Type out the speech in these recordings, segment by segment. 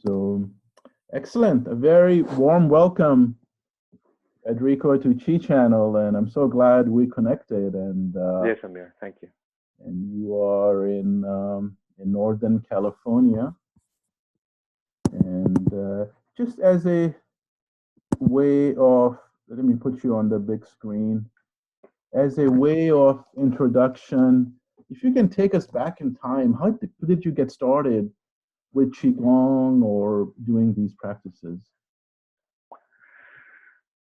So, excellent. A very warm welcome, Enrico, to Chi Channel, and I'm so glad we connected. Yes, Amir. Thank you. And you are in Northern California, and just as a way of, let me put you on the big screen. As a way of introduction, if you can take us back in time, how did you get started with Qigong or doing these practices?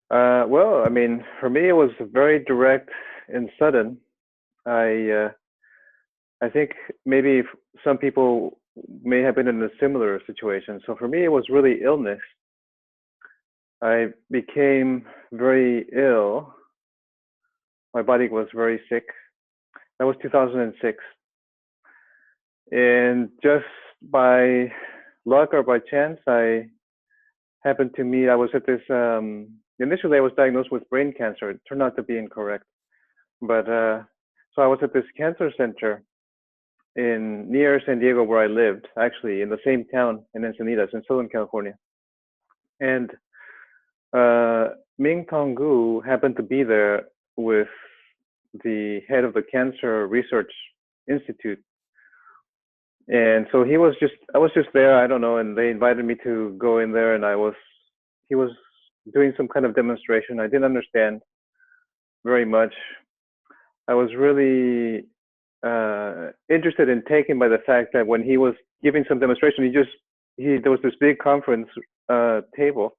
Well, I mean, for me, it was very direct and sudden. I I think maybe some people may have been in a similar situation. So for me, it was really illness. I became very ill. My body was very sick. That was 2006. And just by luck or by chance, I happened to meet, I was at this, initially I was diagnosed with brain cancer. It turned out to be incorrect. But so I was at this cancer center near San Diego where I lived, actually in the same town in Encinitas in Southern California. And Ming Tonggu happened to be there with the head of the Cancer Research Institute. And so I was just there, I don't know, and they invited me to go in there, and he was doing some kind of demonstration. I didn't understand very much. I was really interested and taken by the fact that when he was giving some demonstration, there was this big conference table,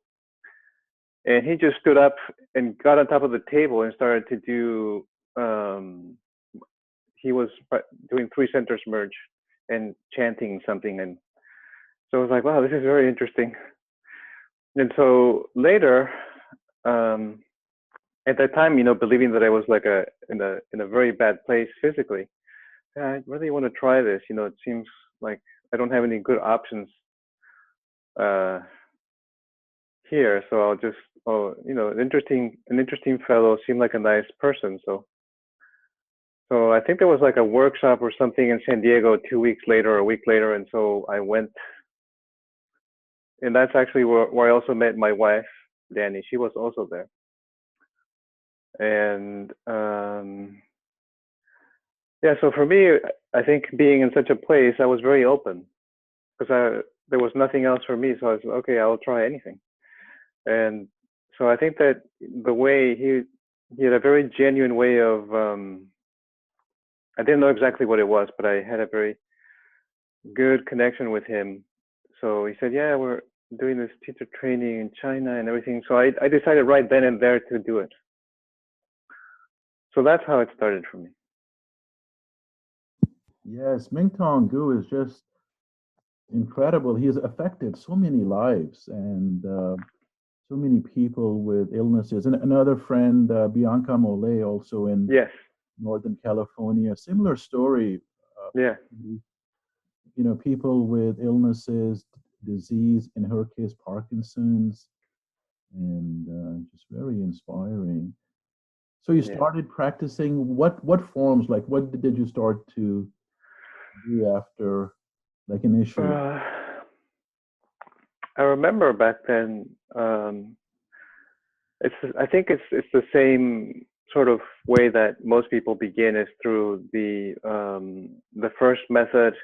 and he just stood up and got on top of the table and started to do, he was doing three centers merge and chanting something. And so I was like, wow, this is very interesting. And so later, at that time, believing that I was like in a very bad place physically, I really want to try this. It seems like I don't have any good options here. So I'll just, an interesting fellow, seemed like a nice person. So I think there was like a workshop or something in San Diego 2 weeks later or a week later. And so I went, and that's actually where I also met my wife, Danny. She was also there. And yeah, so for me, I think being in such a place, I was very open because there was nothing else for me. So I was like, okay, I'll try anything. And so I think that the way he had a very genuine way of, I didn't know exactly what it was, but I had a very good connection with him. So he said, yeah, we're doing this teacher training in China and everything. So I decided right then and there to do it. So that's how it started for me. Yes, Ming Tong-gu is just incredible. He has affected so many lives and so many people with illnesses. And another friend, Bianca Mole, also in Northern California, similar story. Yeah. People with illnesses, disease, in her case, Parkinson's, and just very inspiring. So you started practicing what forms, like what did you start to do after, like initially? I remember back then, I think it's the same sort of way that most people begin is through the first method,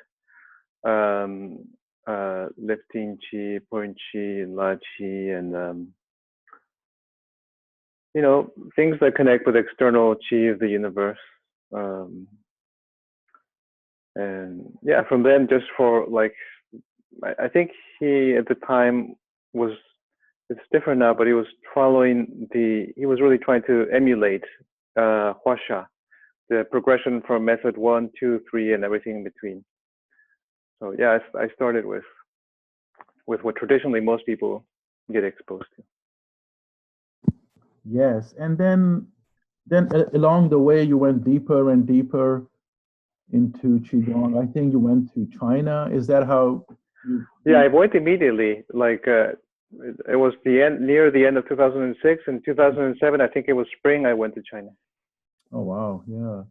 lifting chi, pouring chi, and la chi, and things that connect with external chi of the universe. And yeah, from then, just for like, I think he at the time was, it's different now, but he was he was really trying to emulate Huasha, the progression from method 1, 2, 3, and everything in between. So yeah, I started with what traditionally most people get exposed to. Yes, and then along the way you went deeper and deeper into Qigong. I think you went to China. Is that how you? Yeah, I went immediately. Like it was near the end of 2006 and 2007. I think it was spring. I went to China. Oh wow, yeah.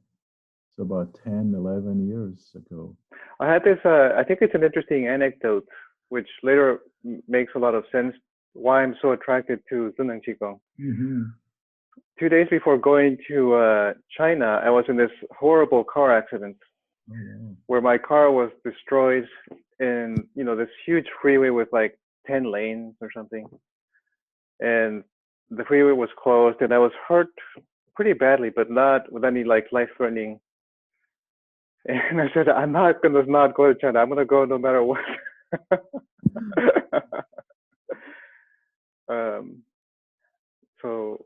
So about 10, 11 years ago. I had this. I think it's an interesting anecdote. which later makes a lot of sense why I'm so attracted to Zhineng Qigong. Mm-hmm. 2 days before going to China, I was in this horrible car accident Oh, wow. where my car was destroyed in, you know, this huge freeway with like 10 lanes or something. And the freeway was closed and I was hurt pretty badly, but not with any like life-threatening. And I said, I'm not going to not go to China. I'm going to go no matter what. um, so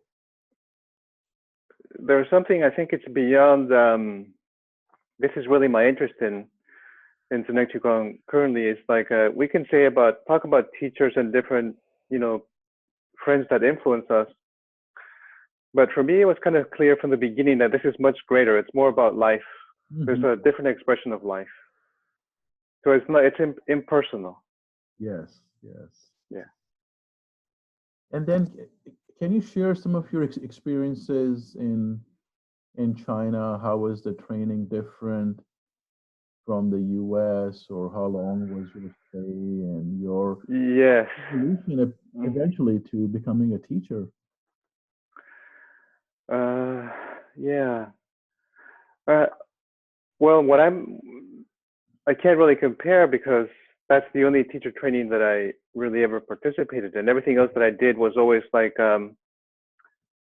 there's something, I think it's beyond, this is really my interest in Zhineng Qigong currently is like, we can say talk about teachers and different, you know, friends that influence us. But for me, it was kind of clear from the beginning that this is much greater. It's more about life. There's Mm-hmm. a different expression of life. So it's not, it's impersonal. Yes, yes. Yeah. And then, can you share some of your experiences in China? How was the training different from the U.S., or how long was your stay and your Yes. evolution eventually to becoming a teacher? Yeah. Uh, well, I can't really compare because that's the only teacher training that I really ever participated in. Everything else that I did was always like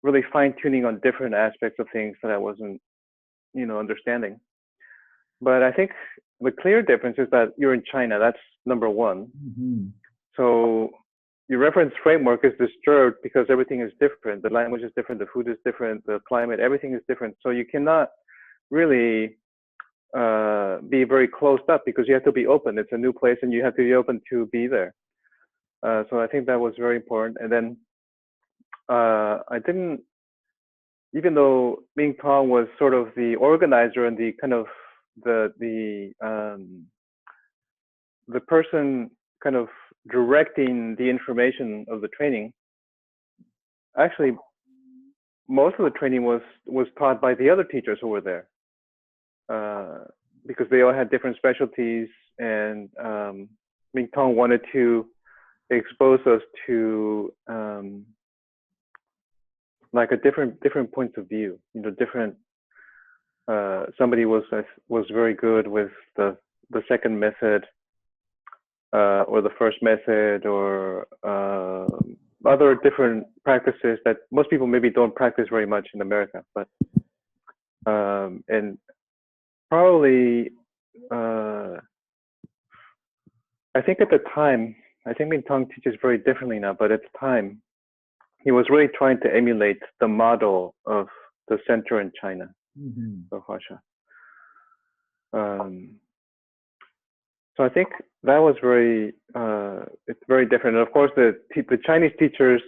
really fine tuning on different aspects of things that I wasn't, you know, understanding. But I think the clear difference is that you're in China. That's number one. Mm-hmm. So your reference framework is disturbed because everything is different. The language is different, the food is different, the climate, everything is different. So you cannot really be very closed up because you have to be open. It's a new place and you have to be open to be there. So I think that was very important. And then I didn't, even though Ming Tong was sort of the organizer and the kind of the person kind of directing the information of the training, actually most of the training was taught by the other teachers who were there, because they all had different specialties, and Ming Tong wanted to expose us to like a different points of view, you know, different. Somebody was very good with the second method, or the first method, or other different practices that most people maybe don't practice very much in America. But and probably I think at the time, I think Ming Tong teaches very differently now, but at the time he was really trying to emulate the model of the center in China, Mm-hmm. of Huasha. So I think that was it's very different. And of course, the Chinese teachers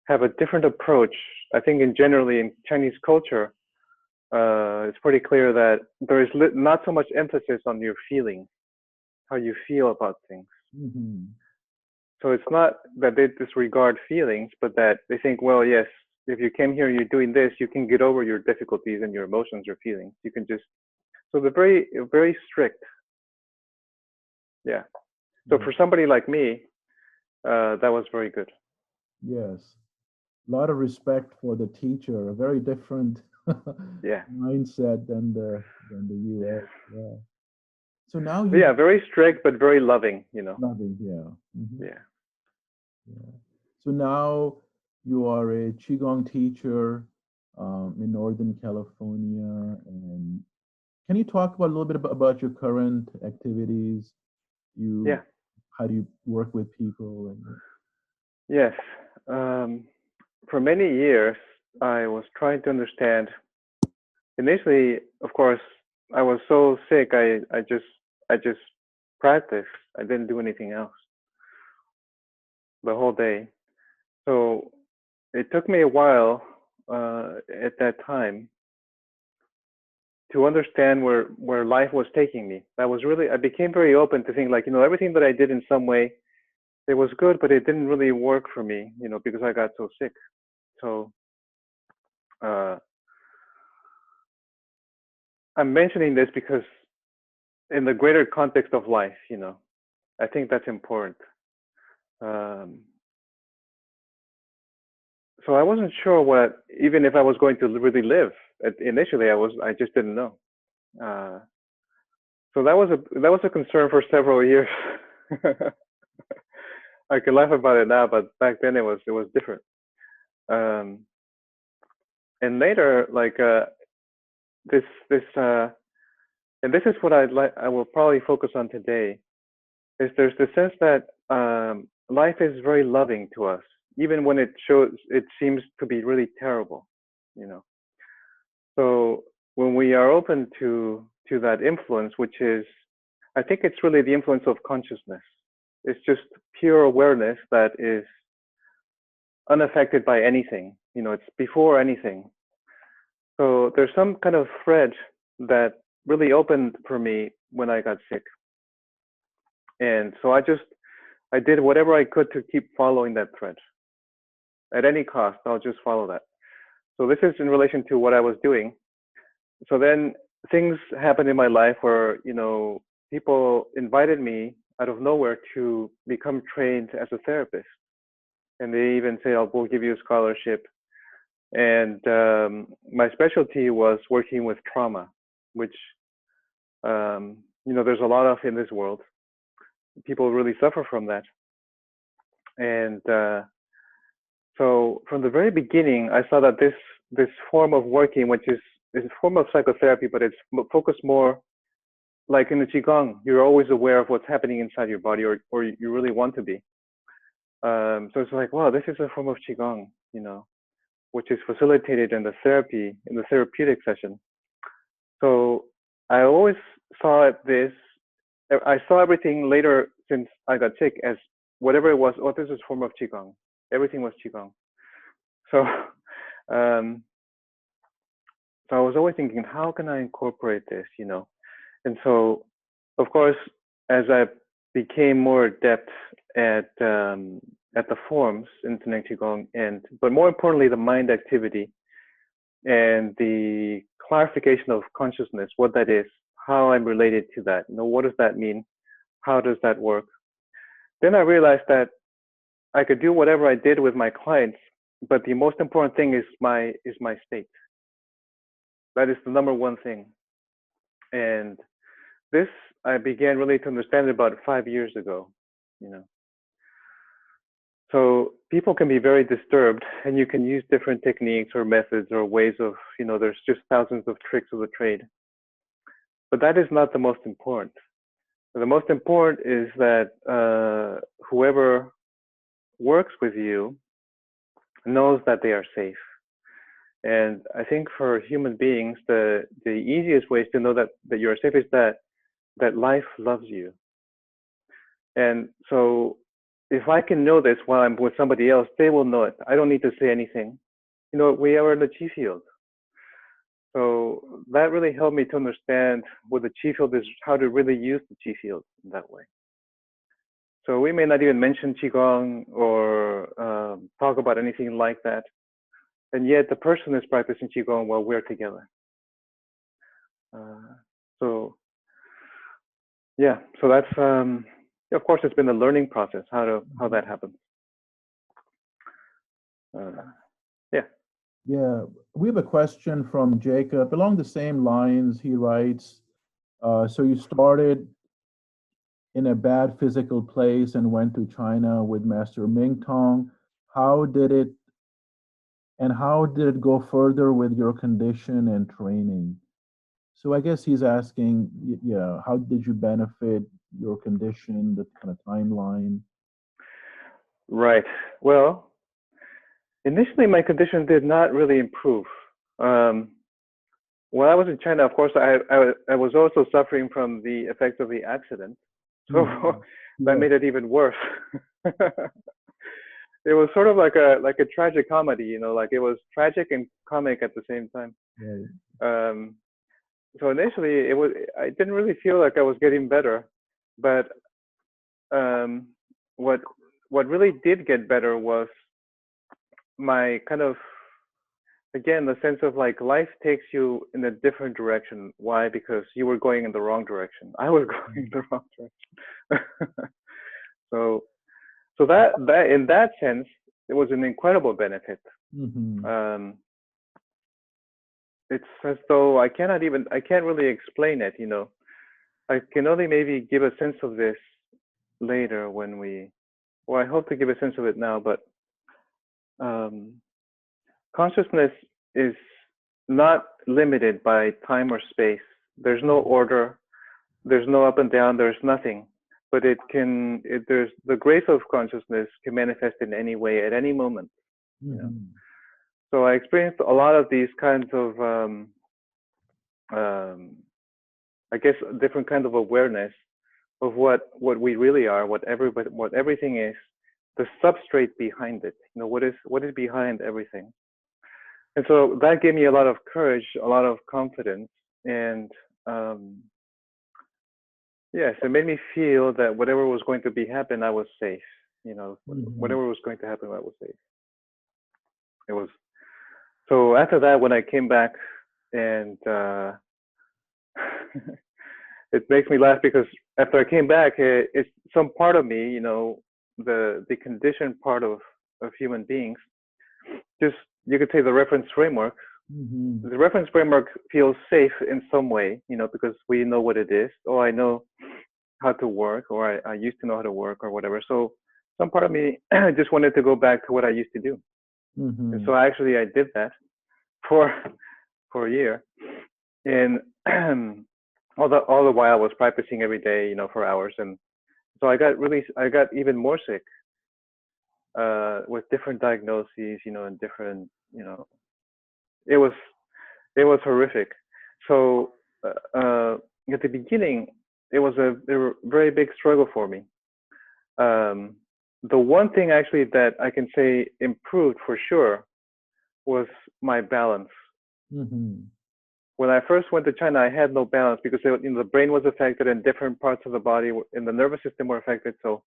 have a different approach. I think generally in Chinese culture, it's pretty clear that there is not so much emphasis on your feelings, how you feel about things. Mm-hmm. So it's not that they disregard feelings, but that they think, well, yes, if you came here, you're doing this, you can get over your difficulties and your emotions or feelings. You can just, so they're very strict. Yeah. So Yeah. for somebody like me, that was very good. Yes. A lot of respect for the teacher. A very different Yeah. mindset than the Yeah. U.S. Yeah. So now But you yeah, very strict, but very loving, you know. loving. Yeah. Mm-hmm. Yeah. Yeah. So now you are a Qigong teacher in Northern California. And can you talk about a little bit about your current activities? Yeah. How do you work with people? And Yes. For many years, I was trying to understand. Initially, of course, I was so sick. I just practiced. I didn't do anything else the whole day. So it took me a while at that time to understand where life was taking me. I became very open to think like, you know, everything that I did in some way, it was good, but it didn't really work for me, you know, because I got so sick. So I'm mentioning this because in the greater context of life, you know, I think that's important. Um, so I wasn't sure even if I was going to really live. Initially, I just didn't know. So that was a concern for several years. I can laugh about it now, but back then it was different. Um, and later, like this and this is what I will probably focus on today. Is there's the sense that life is very loving to us, even when it seems to be really terrible, you know. So when we are open to that influence, which is, I think it's really the influence of consciousness. It's just pure awareness that is unaffected by anything. You know, it's before anything. So there's some kind of thread that really opened for me when I got sick. And so I did whatever I could to keep following that thread. At any cost, I'll just follow that. So this is in relation to what I was doing. So then things happened in my life where, you know, people invited me out of nowhere to become trained as a therapist. And they even say, oh, we'll give you a scholarship. And my specialty was working with trauma, which, you know, there's a lot of in this world. People really suffer from that. And so from the very beginning, I saw that this form of working, which is a form of psychotherapy, but it's focused more like in the Qigong, you're always aware of what's happening inside your body, or you really want to be. So it's like, wow, this is a form of Qigong, you know, which is facilitated in the therapeutic session. So I always saw I saw everything later since I got sick as whatever it was, oh, this is a form of Qigong. Everything was Qigong. So, so I was always thinking, how can I incorporate this, you know? And so, of course, as I became more adept at the forms in Zhineng Qigong, but more importantly, the mind activity and the clarification of consciousness, what that is, how I'm related to that, you know, what does that mean? How does that work? Then I realized that I could do whatever I did with my clients, but the most important thing is my state. That is the number one thing. And this I began really to understand about 5 years ago, you know. So people can be very disturbed, and you can use different techniques or methods or ways of, you know, there's just thousands of tricks of the trade. But that is not the most important. The most important is that whoever works with you knows that they are safe. And I think for human beings, the easiest ways to know that you're safe is that life loves you. And so if I can know this while I'm with somebody else, they will know it. I don't need to say anything. You know, we are in the chi field. So that really helped me to understand what the chi field is, how to really use the chi field in that way. So we may not even mention Qigong or talk about anything like that. And yet the person is practicing Qigong while we're together. So yeah, so that's, of course, it's been a learning process, how that happens. Yeah. Yeah, we have a question from Jacob along the same lines. He writes, so you started in a bad physical place and went to China with Master Ming Tong. How did it go further with your condition and training? So I guess he's asking, yeah, how did you benefit your condition, the kind of timeline? Right. Well, initially my condition did not really improve. When I was in China, of course, I was also suffering from the effects of the accident. So that made it even worse. It was sort of like a tragic comedy, you know, like it was tragic and comic at the same time. Right. So initially I didn't really feel like I was getting better, but what really did get better was my kind of, again, the sense of like life takes you in a different direction. Why? Because you were going in the wrong direction. I was going in the wrong direction. So that in that sense, it was an incredible benefit. It's as though I can't really explain it. I can only maybe give a sense of this later I hope to give a sense of it now, but consciousness is not limited by time or space. There's no order. There's no up and down. There's nothing. But there's the grace of consciousness can manifest in any way at any moment. So I experienced a lot of these kinds of, I guess, different kinds of awareness of what we really are, what everything is, the substrate behind it. What is behind everything. And so that gave me a lot of courage, a lot of confidence, and yes, it made me feel that whatever was going to happen, I was safe. Whatever was going to happen, I was safe. It was. So after that, when I came back, and it makes me laugh because after I came back, it's some part of me, the conditioned part of human beings, just, you could say, the reference framework. The reference framework feels safe in some way, because we know what it is. Oh, I know how to work, or I used to know how to work, or whatever. So some part of me just wanted to go back to what I used to do. And so I did that for a year, and all the while I was practicing every day, for hours. And so I got even more sick with different diagnoses, and different, it was horrific. So at the beginning, it was a very big struggle for me. The one thing actually that I can say improved for sure was my balance. When I first went to China, I had no balance because the brain was affected and different parts of the body in the nervous system were affected. So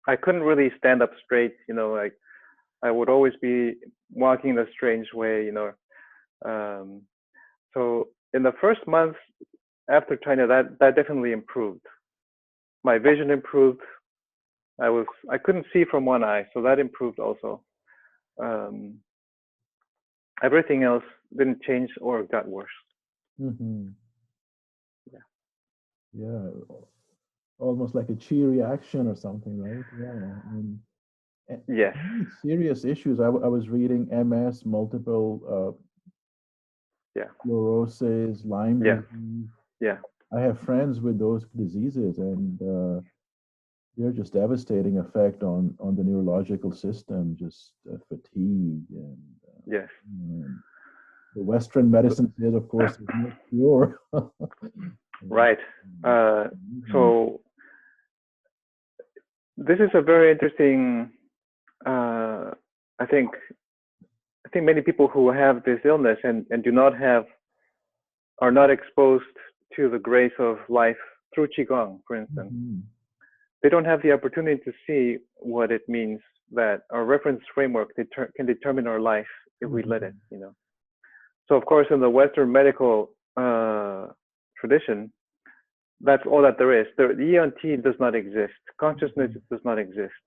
I couldn't really stand up straight, like I would always be walking in a strange way, so in the first months after China, that definitely improved. My vision improved. I couldn't see from one eye, so that improved also. Everything else didn't change or got worse. Yeah, almost like a chi reaction or something, right? Yeah. Yes. Serious issues. I was reading MS, multiple sclerosis, Lyme disease. Yeah. I have friends with those diseases, and they're just devastating effect on the neurological system, just fatigue and yes. The Western medicine says, of course, is not cure. Right. So this is a very interesting. I think many people who have this illness and are not exposed to the grace of life through Qigong, for instance. They don't have the opportunity to see what it means that our reference framework can determine our life if we let it, So of course, in the Western medical tradition, that's all that there is. The ENT does not exist. Consciousness does not exist.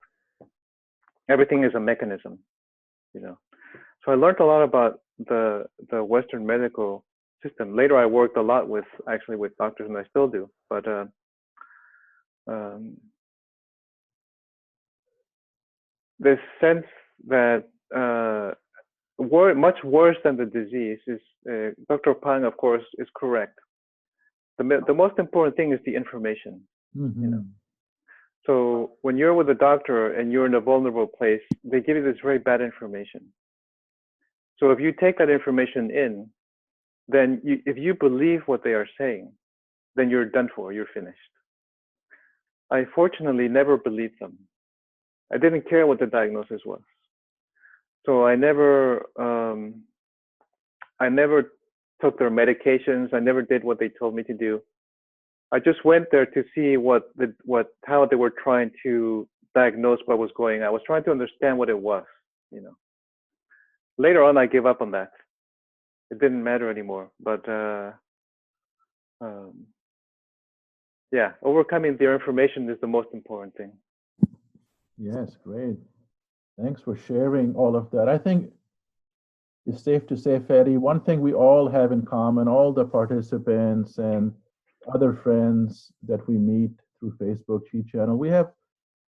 Everything is a mechanism, So I learned a lot about the Western medical system. Later, I worked a lot with doctors, and I still do. But this sense that much worse than the disease is, Dr. Pang, of course, is correct. The most important thing is the information. So when you're with a doctor and you're in a vulnerable place, they give you this very bad information. So if you take that information in, then if you believe what they are saying, then you're done for, you're finished. I fortunately never believed them. I didn't care what the diagnosis was. So I never took their medications. I never did what they told me to do. I just went there to see how they were trying to diagnose what was going on. I was trying to understand what it was, Later on, I gave up on that. It didn't matter anymore. But overcoming their information is the most important thing. Yes, great. Thanks for sharing all of that. I think it's safe to say, Ferry, one thing we all have in common, all the participants and other friends that we meet through Facebook Chi channel, we have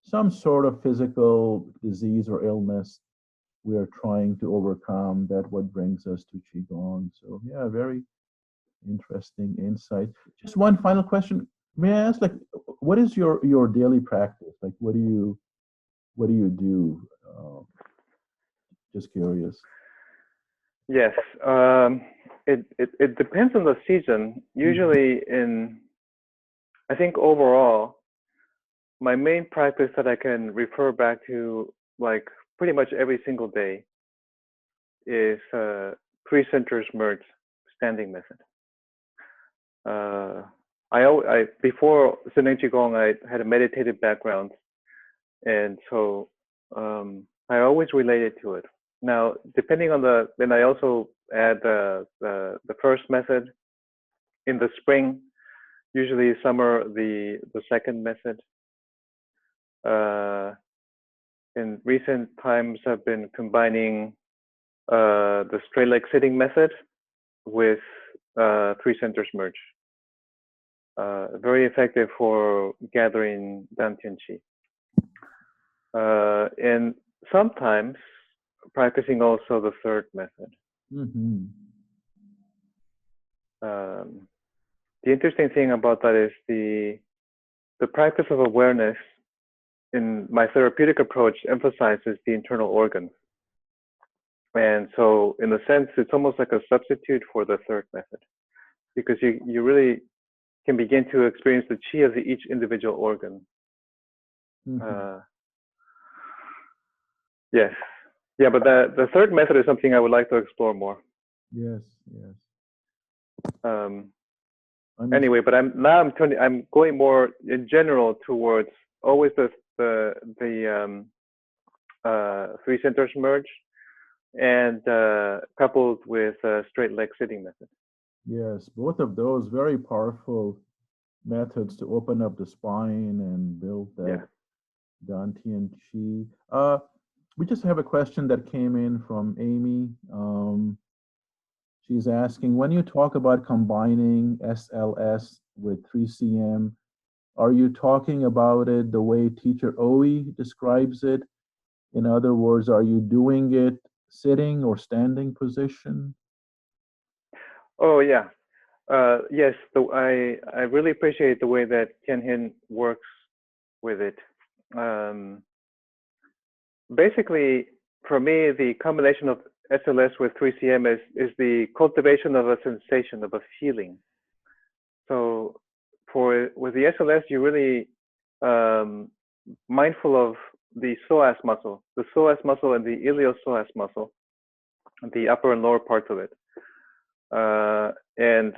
some sort of physical disease or illness we are trying to overcome. That what brings us to Qigong. So yeah, very interesting insight. Just one final question. May I ask, like, what is your daily practice? Like, what do you do? Just curious. Yes, it depends on the season. Mhm. Usually, I think overall, my main practice that I can refer back to, like pretty much every single day, is three centers merge standing method. Uh, before Zhineng Qigong, I had a meditative background, and so I always related to it. Now, depending on then I also add the first method in the spring. Usually summer, the second method. Uh, in recent times, I've been combining the straight leg sitting method with three centers merge. Very effective for gathering Dantian Qi. And sometimes practicing also the third method. Mm-hmm. Um, the interesting thing about that is the practice of awareness in my therapeutic approach emphasizes the internal organs. And so in a sense, it's almost like a substitute for the third method because you really can begin to experience the chi of each individual organ. Mm-hmm. Uh, yes. Yeah, but the third method is something I would like to explore more. Yes, yes. Um, I mean, anyway, but I'm going more in general towards always the three centers merge and coupled with straight leg sitting method. yes, both of those very powerful methods to open up the spine and build that Yeah. Dantian Chi. We just have a question that came in from Amy. She's asking, when you talk about combining SLS with 3CM, are you talking about it the way teacher Oe describes it? In other words, are you doing it sitting or standing position? Oh yeah. Yes. I really appreciate the way that Ken Hin works with it. Um, basically, for me, the combination of SLS with 3CM is the cultivation of a sensation, of a feeling. So with the SLS, you're really mindful of the psoas muscle and the iliopsoas muscle, the upper and lower parts of it, and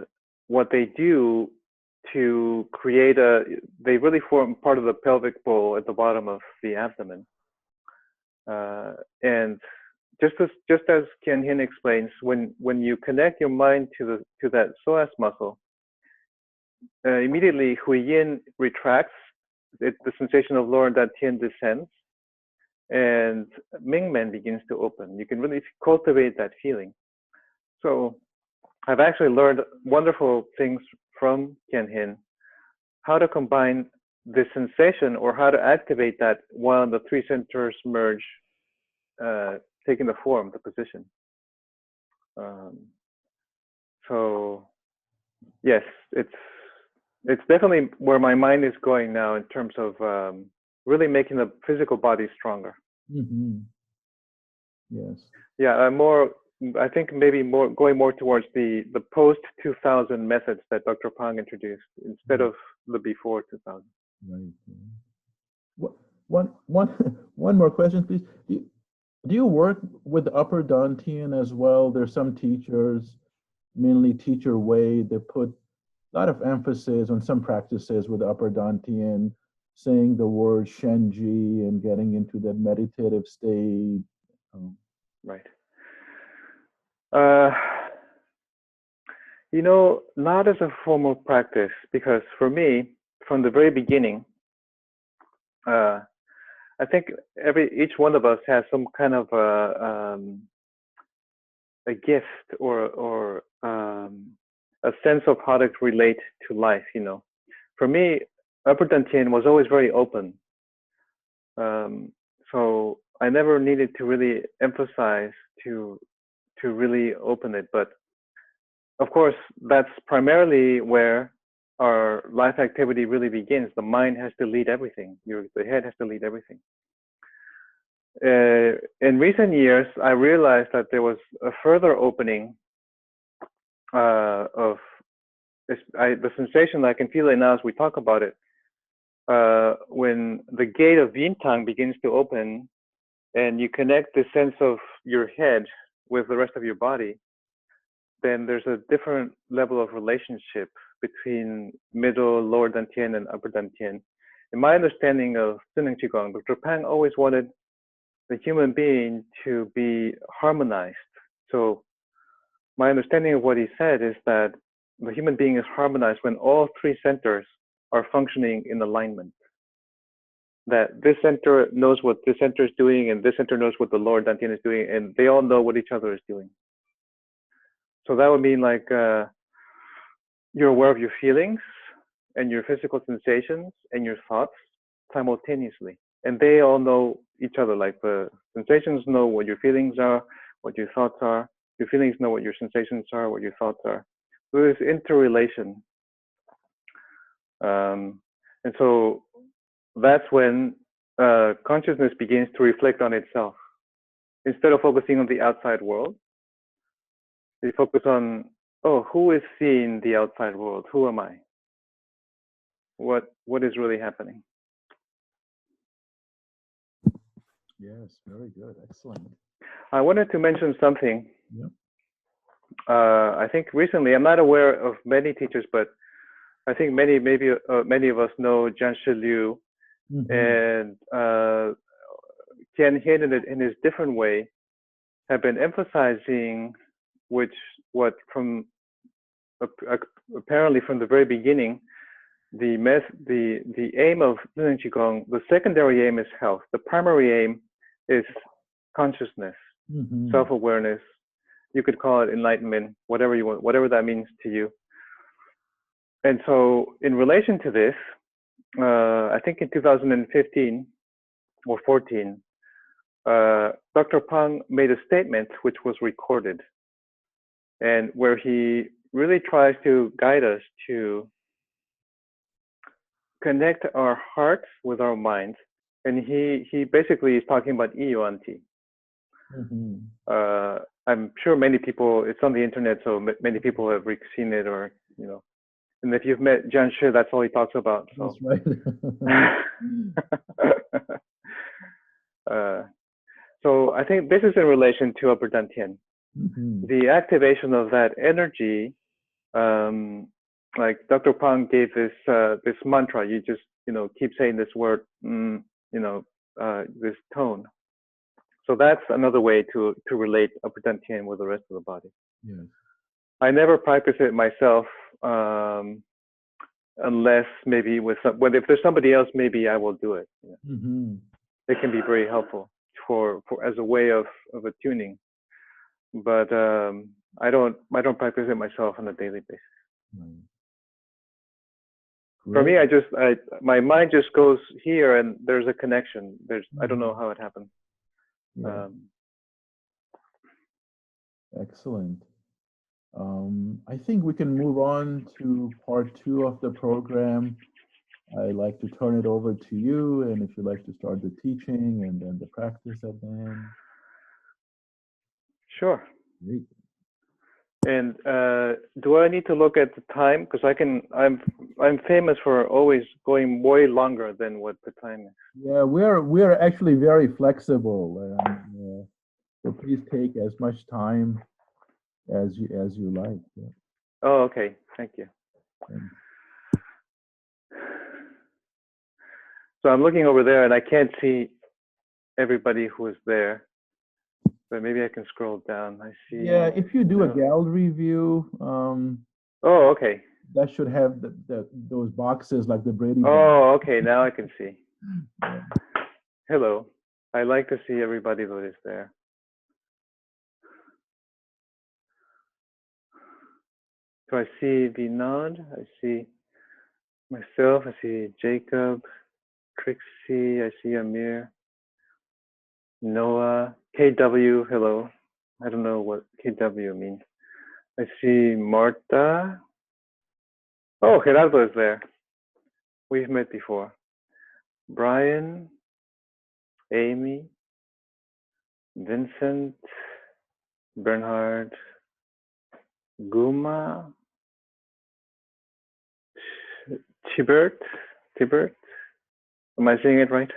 what they do to create they really form part of the pelvic bowl at the bottom of the abdomen. And just as Ken Hin explains, when you connect your mind to that psoas muscle, immediately Hui Yin retracts, the sensation of lower dantian descends, and Ming Men begins to open. You can really cultivate that feeling. So I've actually learned wonderful things from Ken Hin, how to combine the sensation or how to activate that while the three centers merge, taking the form, the position. Um, so yes, it's definitely where my mind is going now in terms of really making the physical body stronger. Mm-hmm. Yes. Yeah, I think maybe more going more towards the post 2000 methods that Dr. Pang introduced instead Mm, of the before 2000. right. One one more question, please. Do you work with upper Dantian as well? There's some teachers, mainly teacher Wei, they put a lot of emphasis on some practices with upper Dantian, saying the word Shenji and getting into that meditative state. Um, Right. Not as a formal practice, because for me, from the very beginning, uh, I think each one of us has some kind of a gift or a sense of how to relate to life. You know, for me, Upper Dantian was always very open. So I never needed to really emphasize to really open it. But of course, that's primarily where our life activity really begins. The mind has to lead everything. The head has to lead everything. In recent years, I realized that there was a further opening of the sensation. I can feel it now as we talk about it. When the gate of Yintang begins to open, and you connect the sense of your head with the rest of your body, then there's a different level of relationship between middle, lower Dantian, and upper Dantian. In my understanding of Zhineng Qigong, Dr. Pang always wanted the human being to be harmonized. So my understanding of what he said is that the human being is harmonized when all three centers are functioning in alignment. That this center knows what this center is doing, and this center knows what the lower Dantian is doing, and they all know what each other is doing. So that would mean like you're aware of your feelings and your physical sensations and your thoughts simultaneously. And they all know each other. Like the sensations know what your feelings are, what your thoughts are. Your feelings know what your sensations are, what your thoughts are. So there's interrelation. And so that's when consciousness begins to reflect on itself. Instead of focusing on the outside world, they focus on, oh, who is seeing the outside world? Who am I? What is really happening? Yes, very good. Excellent. I wanted to mention something. Yep. I think recently, I'm not aware of many teachers, but I think many of us know Jianshi Liu, and Tian Hin in his different way have been emphasizing what from apparently from the very beginning, the aim of Zhineng Qigong, the secondary aim is health. The primary aim is consciousness, self-awareness. You could call it enlightenment, whatever you want, whatever that means to you. And so in relation to this, I think in 2015 or 14, Dr. Pang made a statement which was recorded, and where he really tries to guide us to connect our hearts with our minds. And he basically is talking about Iyuanti. I'm sure many people, it's on the internet, so many people have seen it, or, you know, and if you've met Jianshi, that's all he talks about. So. That's right. So I think this is in relation to Upper Dantian. The activation of that energy, like Dr. Pang gave this mantra, you just, you know, keep saying this word, this tone. So that's another way to relate Upper Dantian with the rest of the body. Yes. I never practice it myself, unless maybe if there's somebody else, maybe I will do it. You know? It can be very helpful for as a way of attuning, but I don't practice it myself on a daily basis. For me, my mind just goes here, and there's a connection. I don't know how it happened. Yeah. Excellent. I think we can move on to part 2 of the program. I'd like to turn it over to you, and if you'd like to start the teaching and then the practice at the end. Sure. Great. And do I need to look at the time? Because I'm famous for always going way longer than what the time is. Yeah, we're actually very flexible. So please take as much time as you like. Yeah. Oh, okay. Thank you. So I'm looking over there, and I can't see everybody who is there, but maybe I can scroll down. I see. Yeah, if you do a gallery view. Oh, okay. That should have those boxes like the Brady. Oh, okay. Now I can see. Yeah. Hello. I like to see everybody that is there. So I see Vinod, I see myself, I see Jacob, Trixie, I see Amir, Noah, KW, hello. I don't know what KW means. I see Marta. Oh, Gerardo is there. We've met before. Brian, Amy, Vincent, Bernhard, Guma, Tibert. Am I saying it right?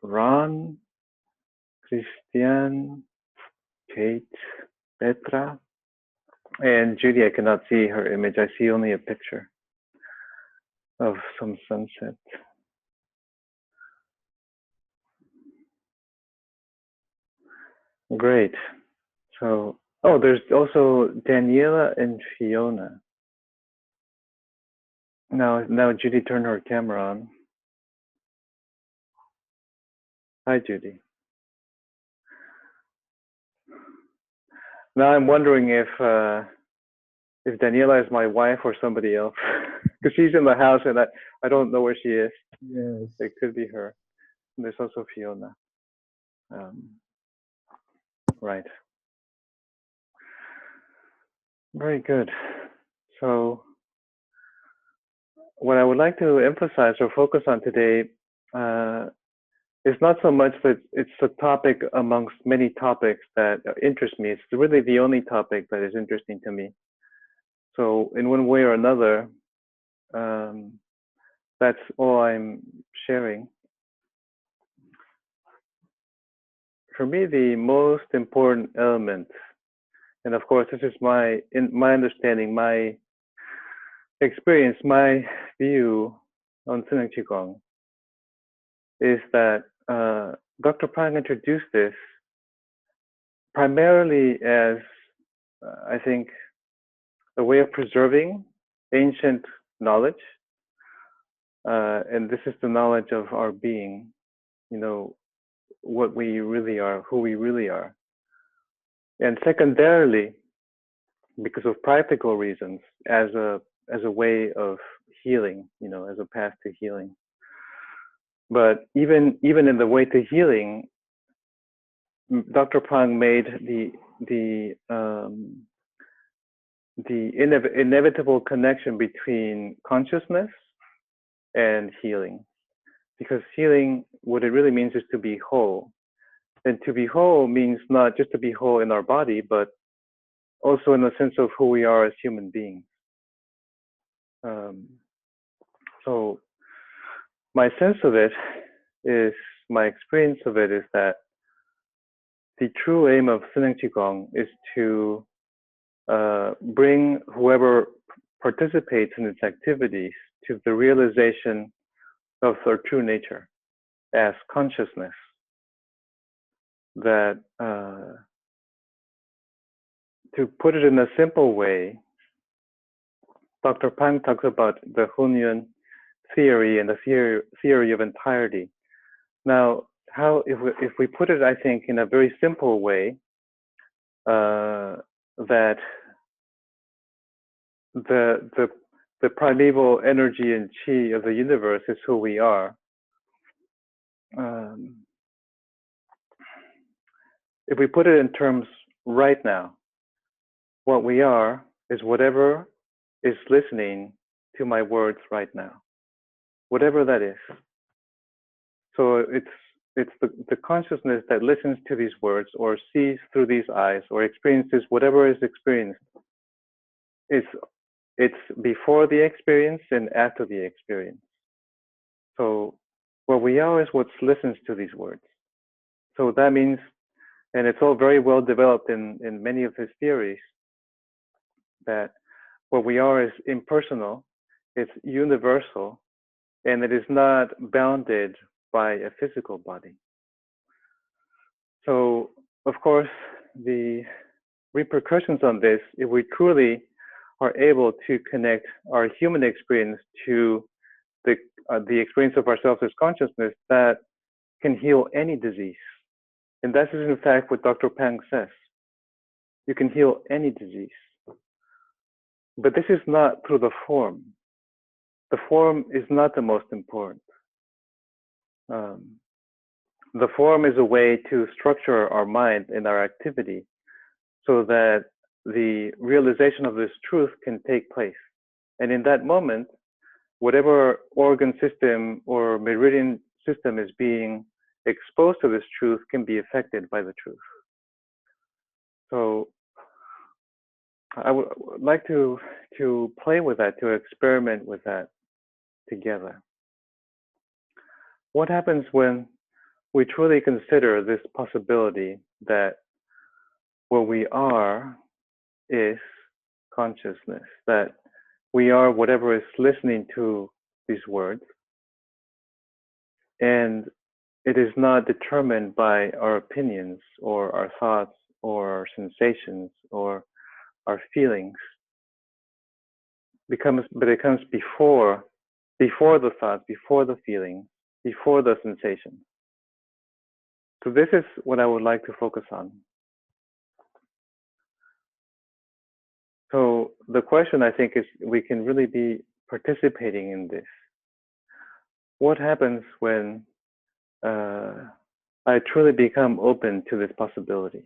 Ron, Christian, Kate, Petra, and Judy. I cannot see her image. I see only a picture of some sunset. Great. So, oh, there's also Daniela and Fiona. Now Judy turned her camera on. Hi, Judy. Now I'm wondering if Daniela is my wife or somebody else, because she's in the house and I don't know where she is. Yes. It could be her. And there's also Fiona. Right. Very good. So what I would like to emphasize or focus on today is not so much that it's a topic amongst many topics that interest me. It's really the only topic that is interesting to me. So in one way or another, that's all I'm sharing. For me, the most important element, and of course, this is my understanding, my experience, my view on Zhineng Qigong, is that Dr. Pang introduced this primarily as, I think, a way of preserving ancient knowledge. And this is the knowledge of our being, you know, what we really are, who we really are. And secondarily, because of practical reasons, as a way of healing, you know, as a path to healing. But even in the way to healing, Dr. Pang made the inevitable connection between consciousness and healing, because healing, what it really means is to be whole, and to be whole means not just to be whole in our body, but also in the sense of who we are as human beings. So my sense of it is, my experience of it is that the true aim of Zhineng Qigong is to bring whoever participates in its activities to the realization of their true nature as consciousness. That, to put it in a simple way, Dr. Pang talks about the Hunyuan theory and the theory of entirety. Now, if we put it, I think, in a very simple way, that the primeval energy and chi of the universe is who we are. If we put it in terms right now, what we are is whatever is listening to my words right now, whatever that is. So it's the consciousness that listens to these words, or sees through these eyes, or experiences whatever is experienced. It's before the experience and after the experience. So what we are is what listens to these words. So that means, and it's all very well developed in many of his theories, that what we are is impersonal, it's universal, and it is not bounded by a physical body. So, of course, the repercussions on this, if we truly are able to connect our human experience to the experience of ourselves as consciousness that can heal any disease. And that is in fact what Dr. Pang says. You can heal any disease. But this is not through the form. The form is not the most important. The form is a way to structure our mind and our activity so that the realization of this truth can take place. And in that moment, whatever organ system or meridian system is being exposed to this truth can be affected by the truth. So I would like to play with that, to experiment with that together. What happens when we truly consider this possibility that what we are is consciousness, that we are whatever is listening to these words, and it is not determined by our opinions or our thoughts or our sensations or our feelings, but it comes before the thoughts, before the feelings, before the sensations. So this is what I would like to focus on. So the question, I think, is we can really be participating in this. What happens when I truly become open to this possibility?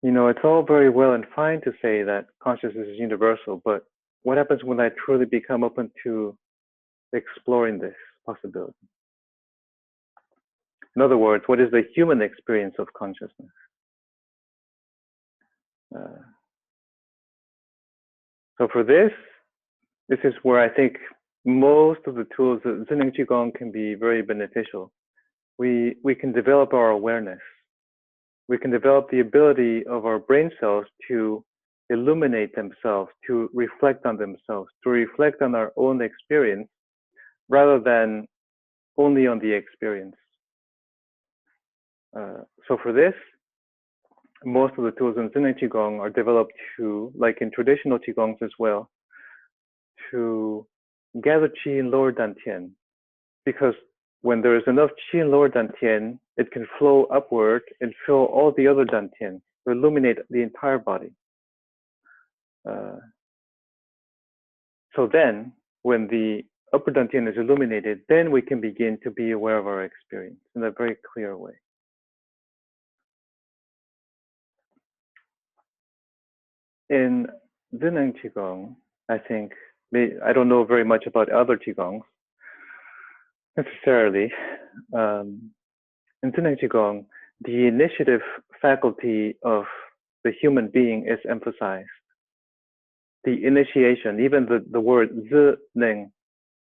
You know, it's all very well and fine to say that consciousness is universal, but what happens when I truly become open to exploring this possibility? In other words, what is the human experience of consciousness? So for this is where I think most of the tools of Zhineng Qigong can be very beneficial. We can develop our awareness. We can develop the ability of our brain cells to illuminate themselves, to reflect on themselves, to reflect on our own experience, rather than only on the experience. So for this, most of the tools in Zhineng Qigong are developed to, like in traditional Qigongs as well, to gather qi in lower dantian. Because when there is enough qi in lower dantian, it can flow upward and fill all the other dantian, to illuminate the entire body. So then, when the upper dantian is illuminated, then we can begin to be aware of our experience in a very clear way. In Zhineng Qigong, I think, I don't know very much about other Qigongs necessarily. In Zhineng Qigong, the initiative faculty of the human being is emphasized. The initiation, even the word Zhineng,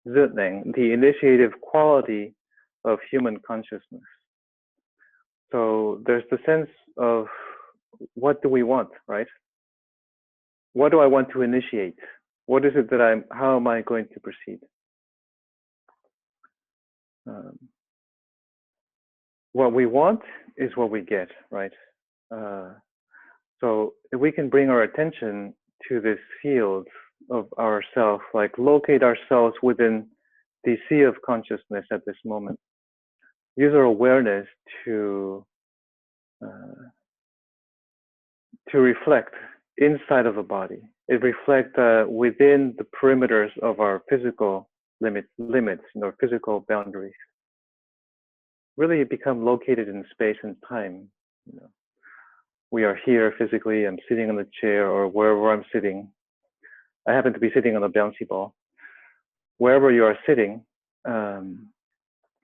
the initiative quality of human consciousness. So there's the sense of what do we want, right? What do I want to initiate? What is it that how am I going to proceed? What we want is what we get, right? So if we can bring our attention to this field of ourself, like locate ourselves within the sea of consciousness at this moment, use our awareness to reflect inside of the body. It reflects within the perimeters of our physical limits, physical boundaries. Really become located in space and time. You know, we are here physically. I'm sitting on the chair or wherever I'm sitting. I happen to be sitting on a bouncy ball. Wherever you are sitting,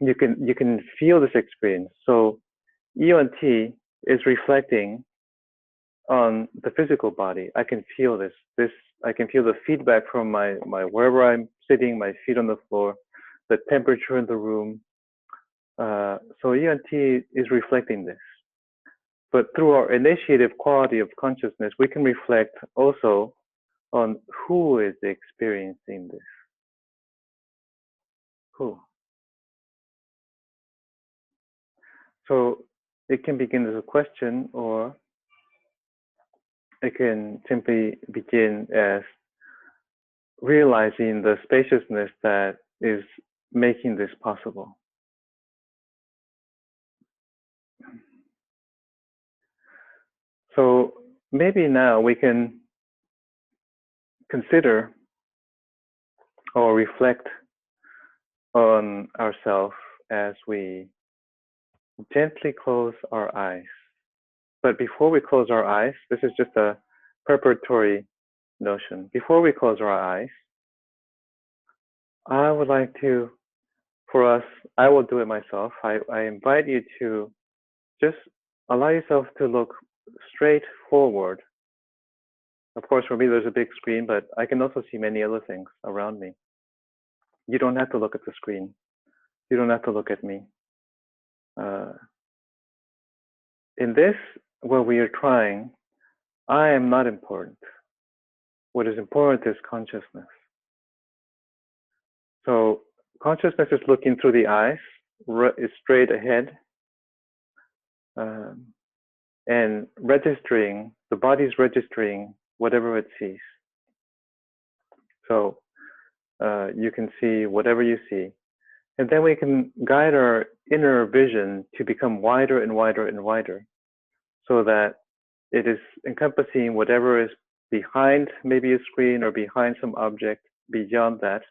you can feel this experience. So EONT is reflecting on the physical body. I can feel this. I can feel the feedback from my wherever I'm sitting, my feet on the floor, the temperature in the room. So EONT is reflecting this. But through our initiative quality of consciousness, we can reflect also on who is experiencing this. Who? So it can begin as a question, or it can simply begin as realizing the spaciousness that is making this possible. So maybe now we can consider or reflect on ourselves as we gently close our eyes. But before we close our eyes, this is just a preparatory notion. Before we close our eyes, I would like to, for us, I will do it myself. I invite you to just allow yourself to look straight forward. Of course, for me, there's a big screen, but I can also see many other things around me. You don't have to look at the screen. You don't have to look at me. In this, where we are trying, I am not important. What is important is consciousness. So consciousness is looking through the eyes, is straight ahead, and registering, the body's registering whatever it sees. So you can see whatever you see. And then we can guide our inner vision to become wider and wider and wider, so that it is encompassing whatever is behind maybe a screen or behind some object, beyond that,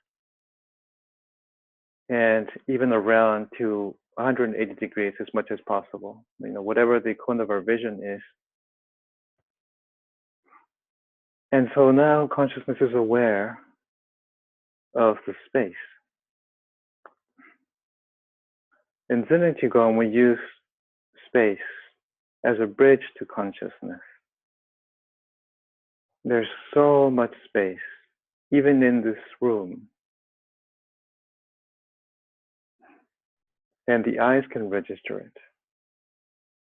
and even around to 180 degrees as much as possible. Whatever the cone of our vision is. And so now consciousness is aware of the space. In Zhineng Qigong, we use space as a bridge to consciousness. There's so much space, even in this room. And the eyes can register it.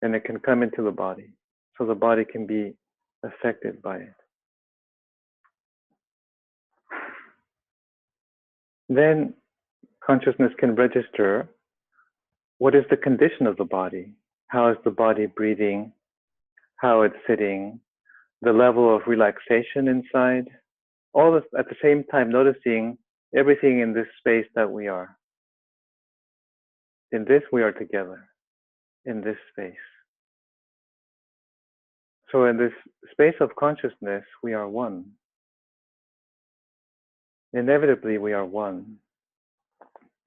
And it can come into the body. So the body can be affected by it. Then consciousness can register what is the condition of the body. How is the body breathing? How it's sitting? The level of relaxation inside. All this at the same time, noticing everything in this space that we are. In this, we are together. In this space. So in this space of consciousness, we are one. Inevitably, we are one.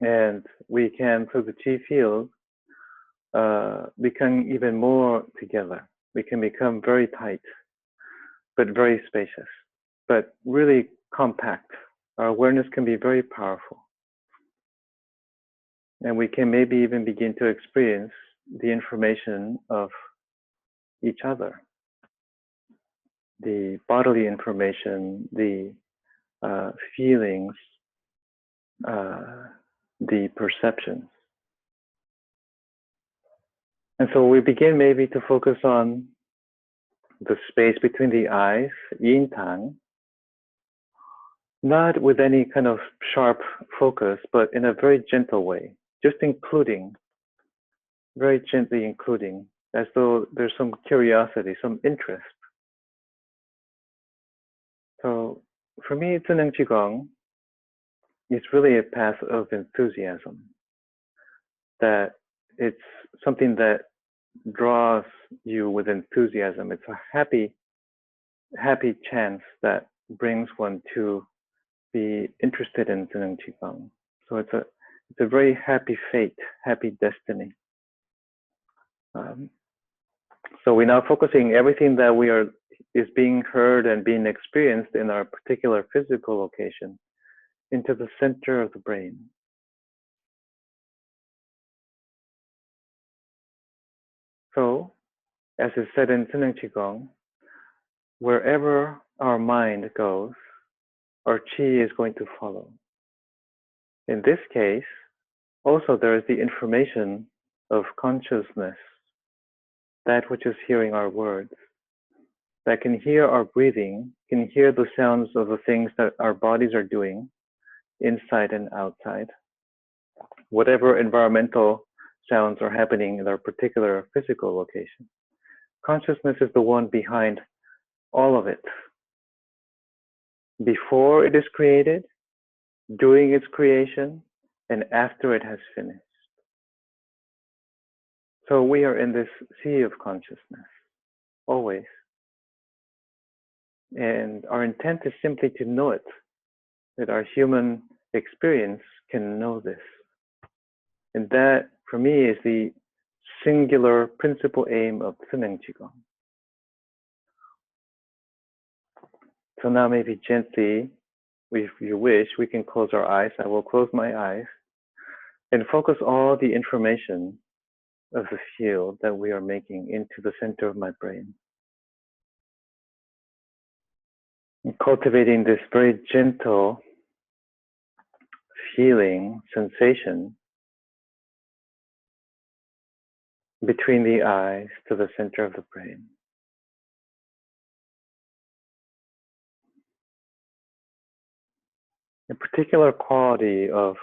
And we can, through the Qi field, become even more together. We can become very tight, but very spacious, but really compact. Our awareness can be very powerful. And we can maybe even begin to experience the information of each other. The bodily information, the feelings, the perceptions. And so we begin maybe to focus on the space between the eyes, yin tang, not with any kind of sharp focus, but in a very gentle way, just including, very gently including, as though there's some curiosity, some interest. So for me, Zhineng Qigong is really a path of enthusiasm, that it's something that draws you with enthusiasm. It's a happy chance that brings one to be interested in Zhineng Qigong. So it's a very happy fate, happy destiny. So we're now focusing everything that is being heard and being experienced in our particular physical location into the center of the brain. So, as is said in Zhineng Qigong, wherever our mind goes, our Qi is going to follow. In this case, also there is the information of consciousness, that which is hearing our words, that can hear our breathing, can hear the sounds of the things that our bodies are doing, inside and outside. Whatever environmental sounds are happening in our particular physical location. Consciousness is the one behind all of it, before it is created, during its creation, and after it has finished. So we are in this sea of consciousness, always. And our intent is simply to know it, that our human experience can know this. And that, for me, is the singular principal aim of Zhineng Qigong. So now maybe gently, if you wish, we can close our eyes. I will close my eyes and focus all the information of the field that we are making into the center of my brain. And cultivating this very gentle feeling, sensation between the eyes to the center of the brain. A particular quality of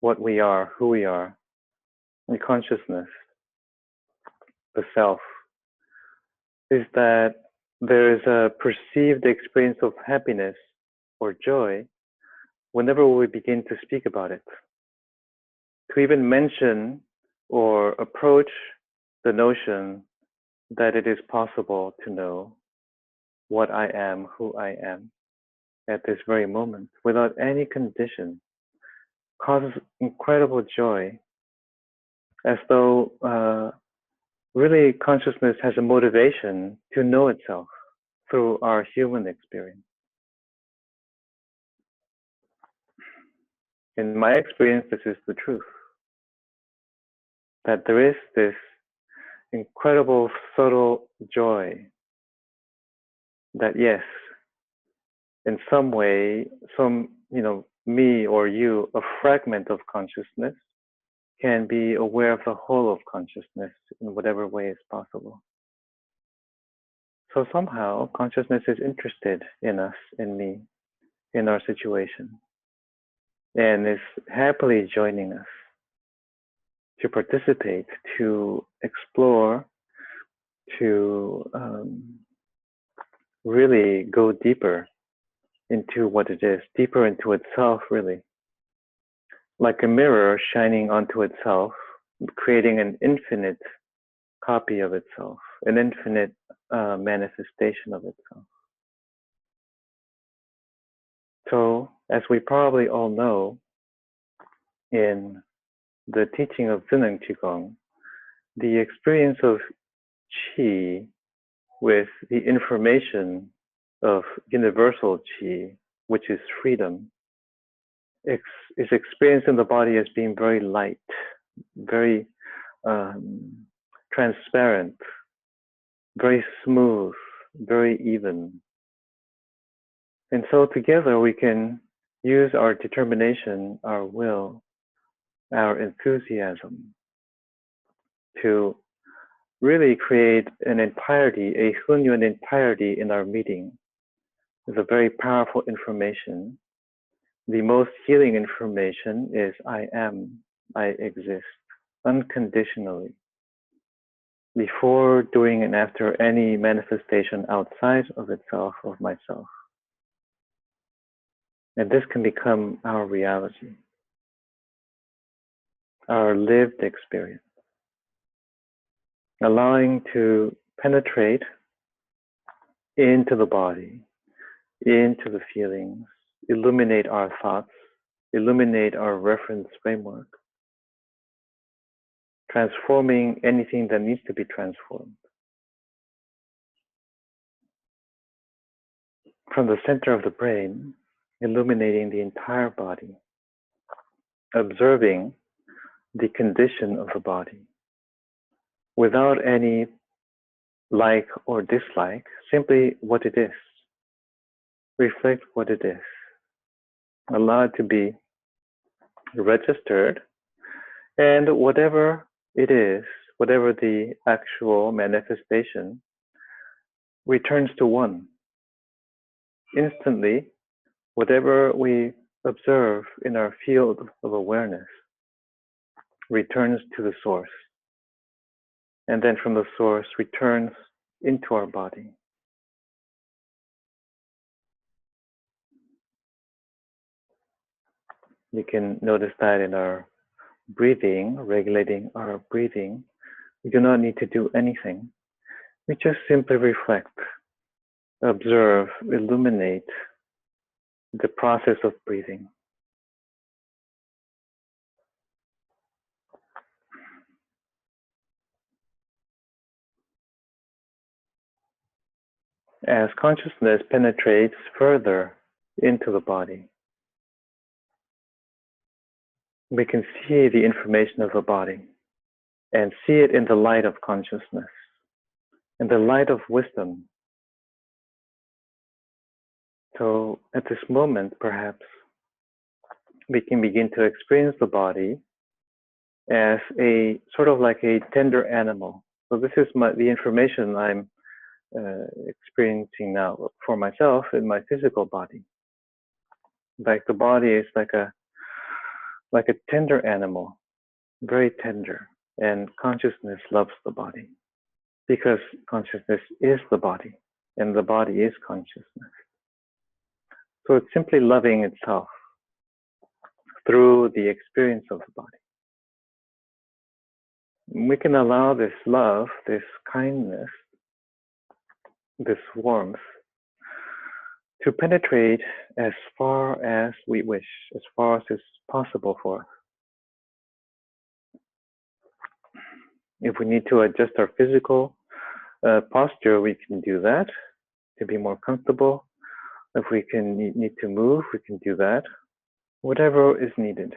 what we are, who we are, and consciousness, the self, is that there is a perceived experience of happiness or joy whenever we begin to speak about it. To even mention or approach the notion that it is possible to know what I am, who I am, at this very moment, without any condition, causes incredible joy, as though really consciousness has a motivation to know itself through our human experience. In my experience, this is the truth, that there is this incredible subtle joy that yes, in some way, me or you, a fragment of consciousness, can be aware of the whole of consciousness in whatever way is possible. So somehow consciousness is interested in us, in me, in our situation, and is happily joining us to participate, to explore, to really go deeper into what it is, deeper into itself, really. Like a mirror shining onto itself, creating an infinite copy of itself, an infinite manifestation of itself. So, as we probably all know, in the teaching of Zhineng Qigong, the experience of Qi with the information of universal Qi, which is freedom, is experienced in the body as being very light, very transparent, very smooth, very even. And so together we can use our determination, our will, our enthusiasm to really create an entirety, a hunyuan entirety in our meeting. It's a very powerful information. The most healing information is I am, I exist, unconditionally, before, during, and after any manifestation outside of itself, of myself. And this can become our reality, our lived experience, allowing to penetrate into the body, into the feelings, illuminate our thoughts, illuminate our reference framework, transforming anything that needs to be transformed. From the center of the brain, illuminating the entire body, observing the condition of the body, without any like or dislike, simply what it is. Reflect what it is. Allow it to be registered, and whatever it is, whatever the actual manifestation, returns to one. Instantly, whatever we observe in our field of awareness returns to the source, and then from the source returns into our body. You can notice that in our breathing, regulating our breathing. We do not need to do anything. We just simply reflect, observe, illuminate the process of breathing. As consciousness penetrates further into the body, we can see the information of the body and see it in the light of consciousness, in the light of wisdom. So at this moment, perhaps, we can begin to experience the body as a sort of like a tender animal. So this is the information I'm experiencing now for myself in my physical body. Like the body is like a tender animal, very tender, and consciousness loves the body because consciousness is the body and the body is consciousness. So it's simply loving itself through the experience of the body. We can allow this love, this kindness, this warmth to penetrate as far as we wish, as far as is possible for us. If we need to adjust our physical posture, we can do that to be more comfortable. If we can need to move, we can do that. Whatever is needed.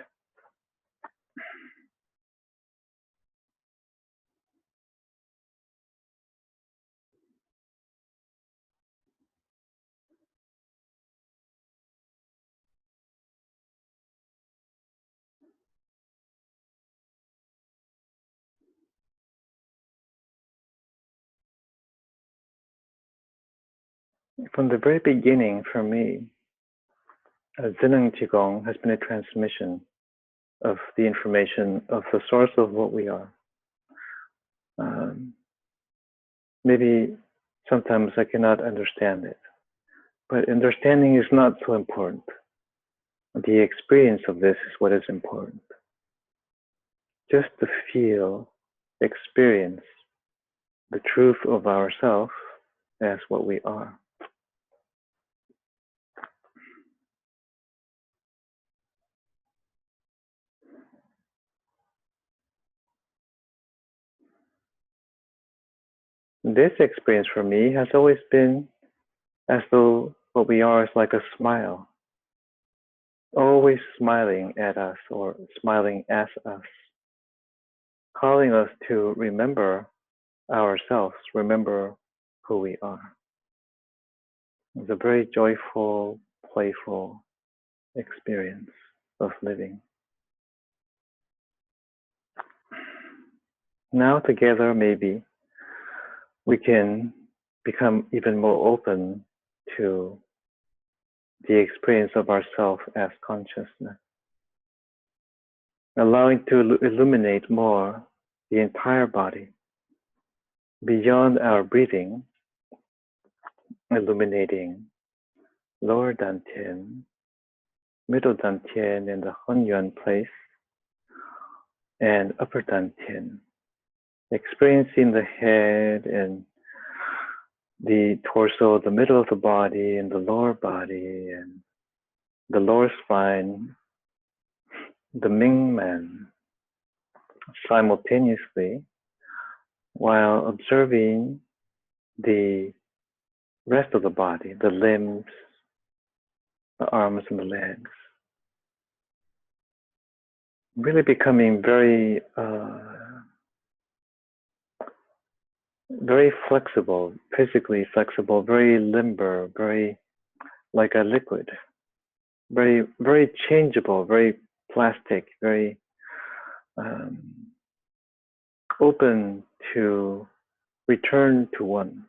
From the very beginning, for me, Zhineng Qigong has been a transmission of the information of the source of what we are. Maybe sometimes I cannot understand it, but understanding is not so important. The experience of this is what is important. Just to feel, experience the truth of ourselves as what we are. This experience for me has always been as though what we are is like a smile, always smiling at us or smiling as us, calling us to remember ourselves, remember who we are. It's a very joyful, playful experience of living. Now together, maybe we can become even more open to the experience of ourself as consciousness, allowing to illuminate more the entire body beyond our breathing, illuminating lower dantian, middle dantian in the Hunyuan place, and upper dantian, experiencing the head and the torso, the middle of the body, and the lower body, and the lower spine, the Mingmen, simultaneously, while observing the rest of the body, the limbs, the arms, and the legs. Really becoming very, very flexible, physically flexible, very limber, very like a liquid, very, very changeable, very plastic, very open to return to one.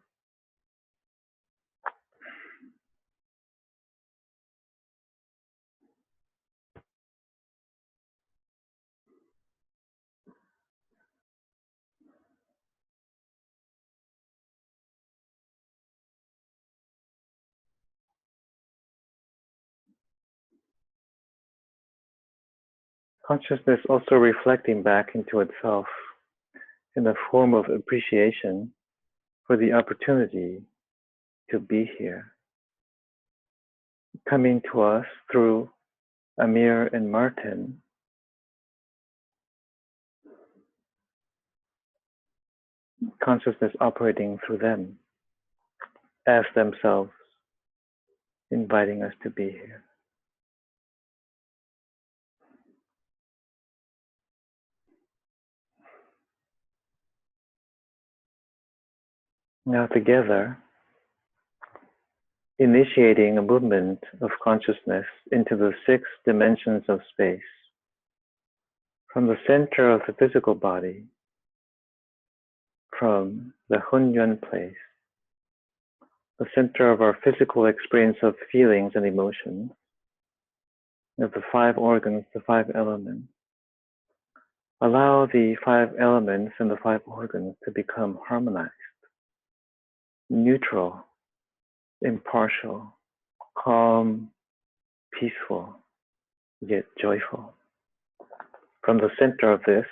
Consciousness also reflecting back into itself in the form of appreciation for the opportunity to be here, coming to us through Amir and Martin, consciousness operating through them as themselves, inviting us to be here. Now together, initiating a movement of consciousness into the 6 dimensions of space, from the center of the physical body, from the Hunyuan place, the center of our physical experience of feelings and emotions, of the 5 organs, the 5 elements. Allow the 5 elements and the 5 organs to become harmonized, neutral, impartial, calm, peaceful, yet joyful. From the center of this,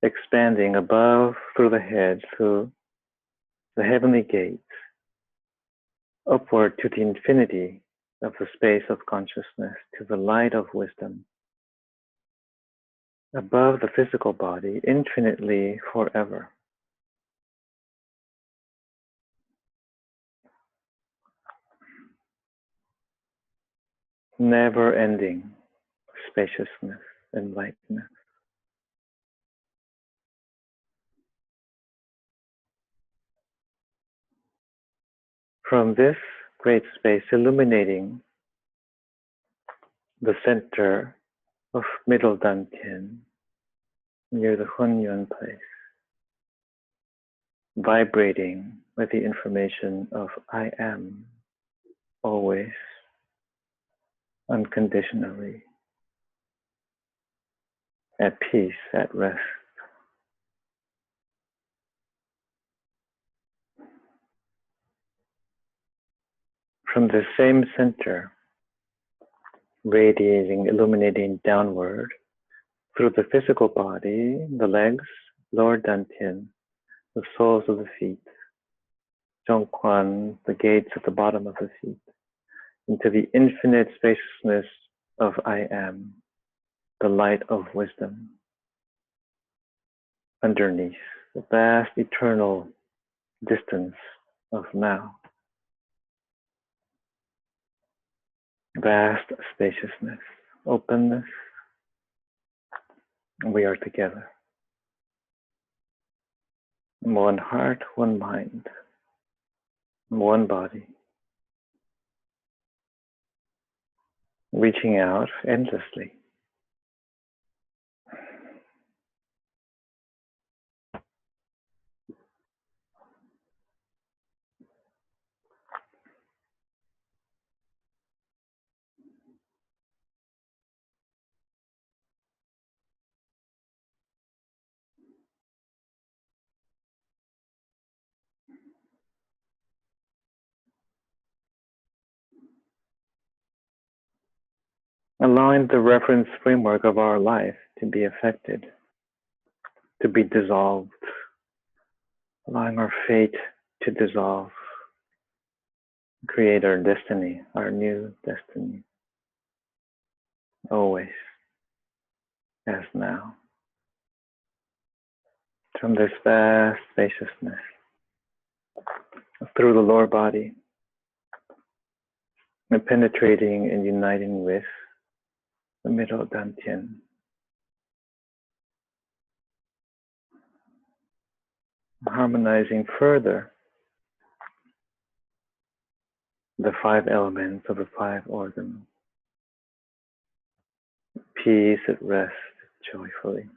expanding above through the head, through the heavenly gates, upward to the infinity of the space of consciousness, to the light of wisdom, above the physical body, infinitely forever. Never-ending spaciousness and lightness. From this great space, illuminating the center of middle Dantian, near the Hunyuan place, vibrating with the information of I am, always, unconditionally, at peace, at rest. From the same center, radiating, illuminating downward through the physical body, the legs, lower dantian, the soles of the feet, zhongquan, the gates at the bottom of the feet, into the infinite spaciousness of I am, the light of wisdom. Underneath, the vast eternal distance of now. Vast spaciousness, openness, and we are together. One heart, one mind, one body. Reaching out endlessly. Allowing the reference framework of our life to be affected, to be dissolved, allowing our fate to dissolve, create our destiny, our new destiny, always, as now. From this vast spaciousness, through the lower body, and penetrating and uniting with the middle dantian. Harmonizing further the 5 elements of the 5 organs. Peace at rest, joyfully.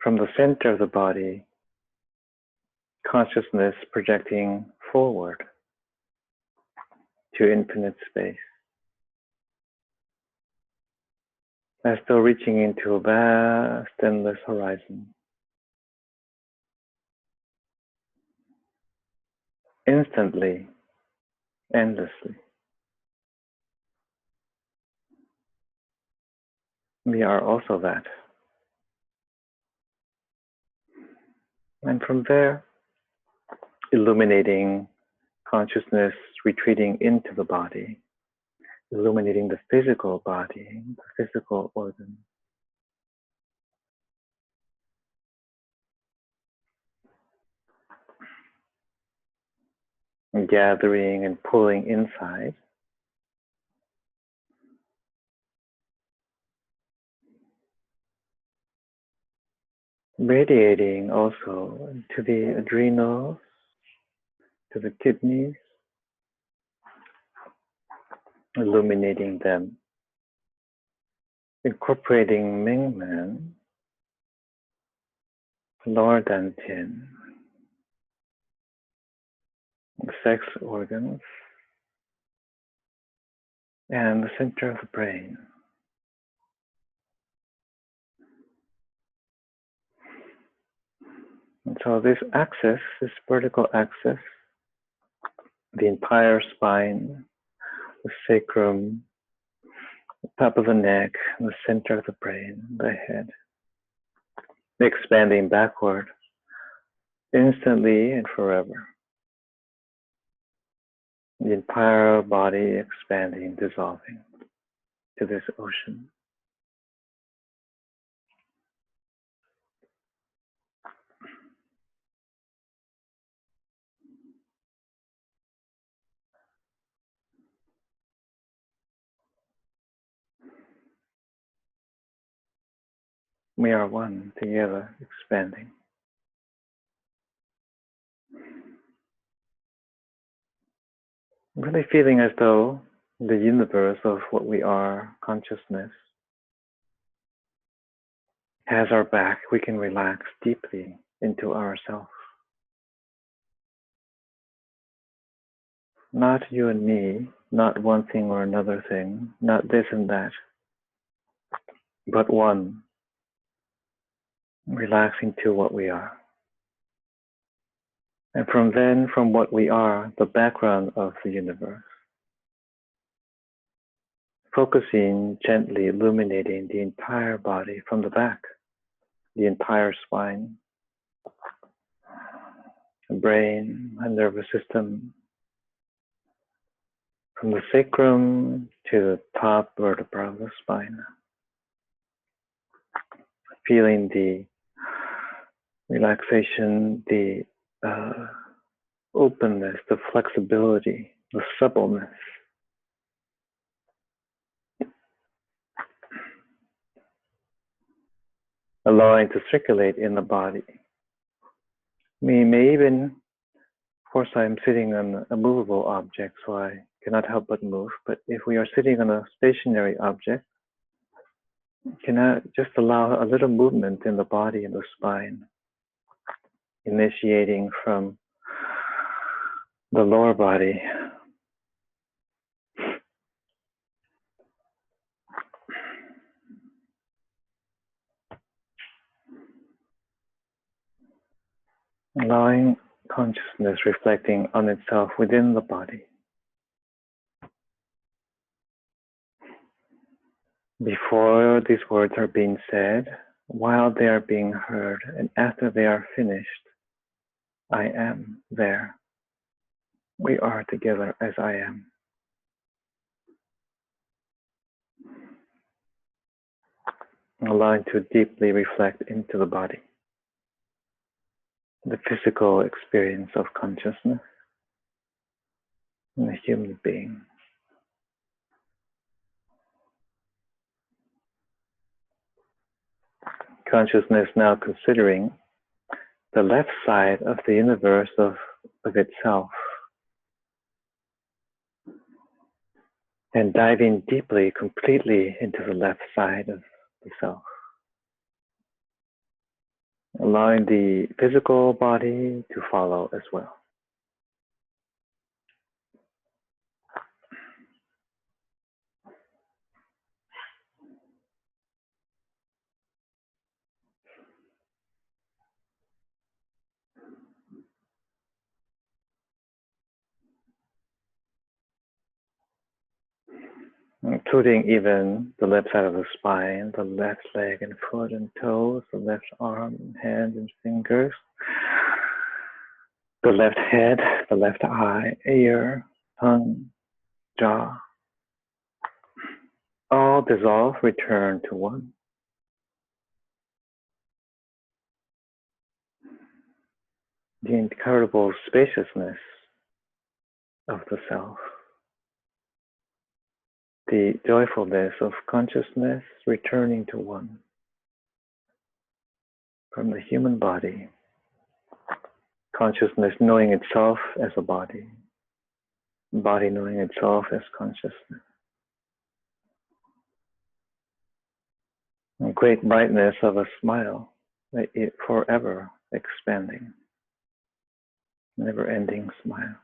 From the center of the body, consciousness projecting forward to infinite space, as though reaching into a vast, endless horizon. instantly, endlessly. We are also that. And from there, illuminating consciousness retreating into the body, illuminating the physical body, the physical organ. And gathering and pulling inside. Radiating also to the adrenals, to the kidneys, illuminating them, incorporating Mingmen, lower dantian, the sex organs, and the center of the brain. And so this axis, this vertical axis, the entire spine, the sacrum, the top of the neck, the center of the brain, the head, expanding backward, instantly and forever. The entire body expanding, dissolving to this ocean. We are one together, expanding. Really feeling as though the universe of what we are, consciousness, has our back. We can relax deeply into ourselves. Not you and me, not one thing or another thing, not this and that, but one, relaxing to what we are. And from what we are, the background of the universe, focusing, gently illuminating the entire body from the back, the entire spine, the brain, and nervous system, from the sacrum to the top vertebra of the spine. Feeling the relaxation, the openness, the flexibility, the suppleness. Allowing to circulate in the body. We may even, of course I'm sitting on a movable object, so I cannot help but move, but if we are sitting on a stationary object, cannot just allow a little movement in the body and the spine, initiating from the lower body, allowing consciousness reflecting on itself within the body. Before these words are being said, while they are being heard, and after they are finished, I am there. We are together as I am. Allowing to deeply reflect into the body, the physical experience of consciousness in a human being. Consciousness now considering the left side of the universe of itself, and diving deeply, completely into the left side of the self. Allowing the physical body to follow as well. including even the left side of the spine, the left leg and foot and toes, the left arm and hands and fingers, the left head, the left eye, ear, tongue, jaw. All dissolve, return to one. The incredible spaciousness of the self. The joyfulness of consciousness returning to one. From the human body, consciousness knowing itself as a body, body knowing itself as consciousness. A great brightness of a smile, forever expanding, never-ending smile.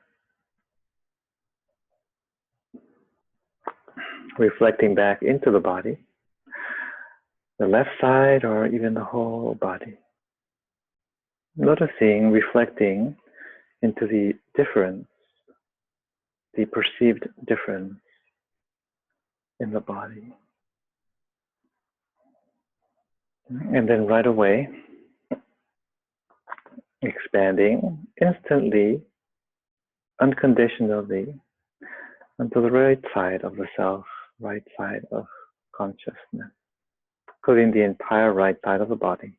Reflecting back into the body, the left side or even the whole body. Noticing, reflecting into the difference, the perceived difference in the body. And then right away, expanding instantly, unconditionally, onto the right side of the self, right side of consciousness, including the entire right side of the body.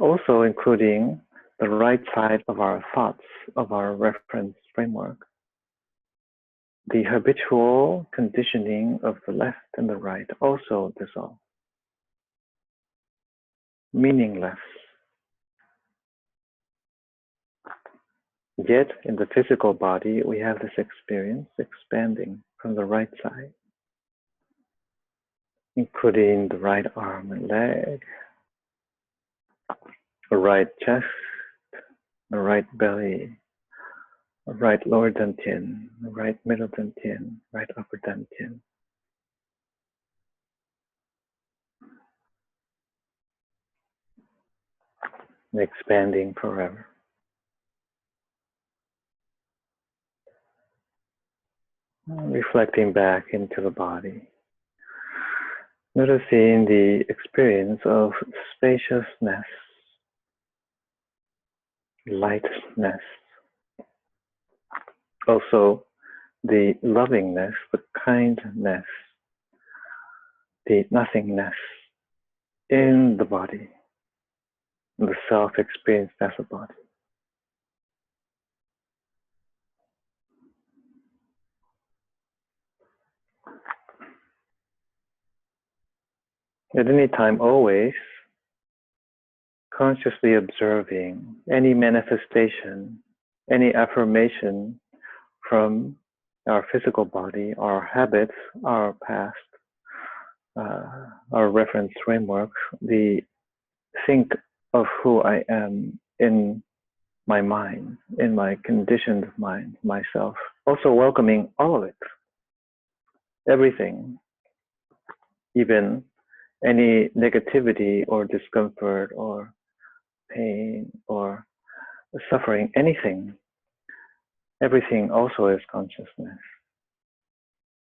Also including the right side of our thoughts, of our reference framework. The habitual conditioning of the left and the right also dissolve. Meaningless. Yet in the physical body, we have this experience expanding from the right side, including the right arm and leg, the right chest, the right belly, the right lower dantian, the right middle dantian, right upper dantian. Expanding forever. Reflecting back into the body. Noticing the experience of spaciousness, lightness. Also the lovingness, the kindness, the nothingness in the body, the self experienced as a body. At any time, always consciously observing any manifestation, any affirmation from our physical body, our habits, our past, our reference framework, the think of who I am in my mind, in my conditioned mind, myself. Also welcoming all of it, everything, even any negativity or discomfort or pain or suffering, anything, everything also is consciousness.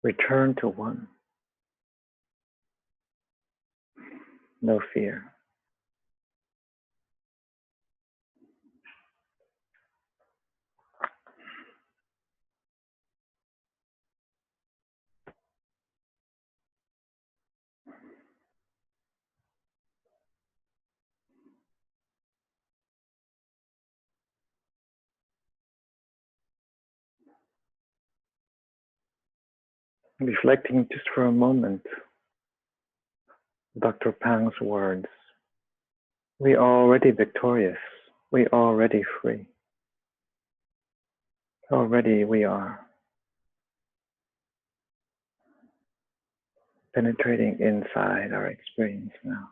Return to one. No fear. Reflecting just for a moment, Dr. Pang's words. We are already victorious. We are already free. Already we are. Penetrating inside our experience now.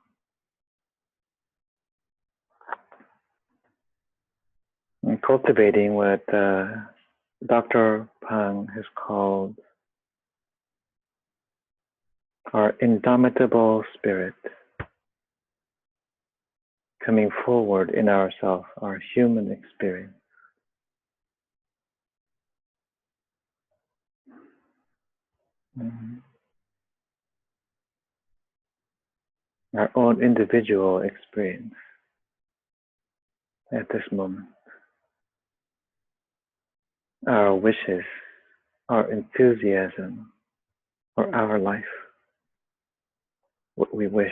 And cultivating what Dr. Pang has called our indomitable spirit coming forward in ourselves, our human experience. our own individual experience at this moment, our wishes, our enthusiasm for our life, what we wish.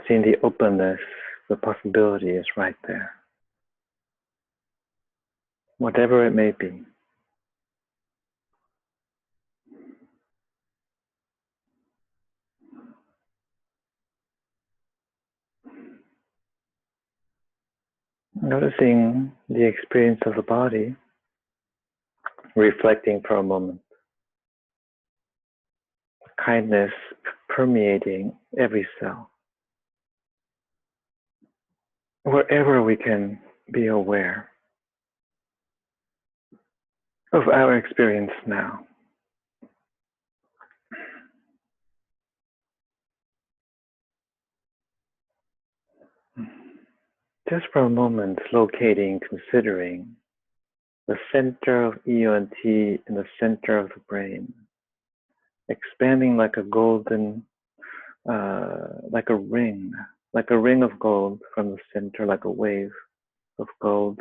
Seeing the openness, the possibility is right there. Whatever it may be. Noticing the experience of the body, reflecting for a moment. Kindness permeating every cell. Wherever we can be aware of our experience now. Just for a moment, locating, considering the center of EONT in the center of the brain, expanding like a golden, like a ring of gold from the center, like a wave of gold,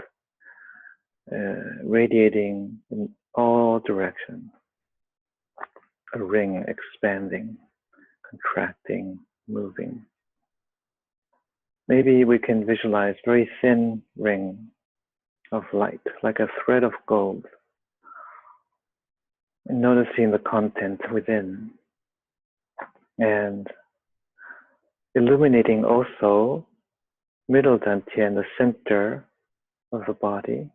radiating in all directions. A ring expanding, contracting, moving. Maybe we can visualize very thin ring of light, like a thread of gold, and noticing the content within, and illuminating also middle dantian, the center of the body,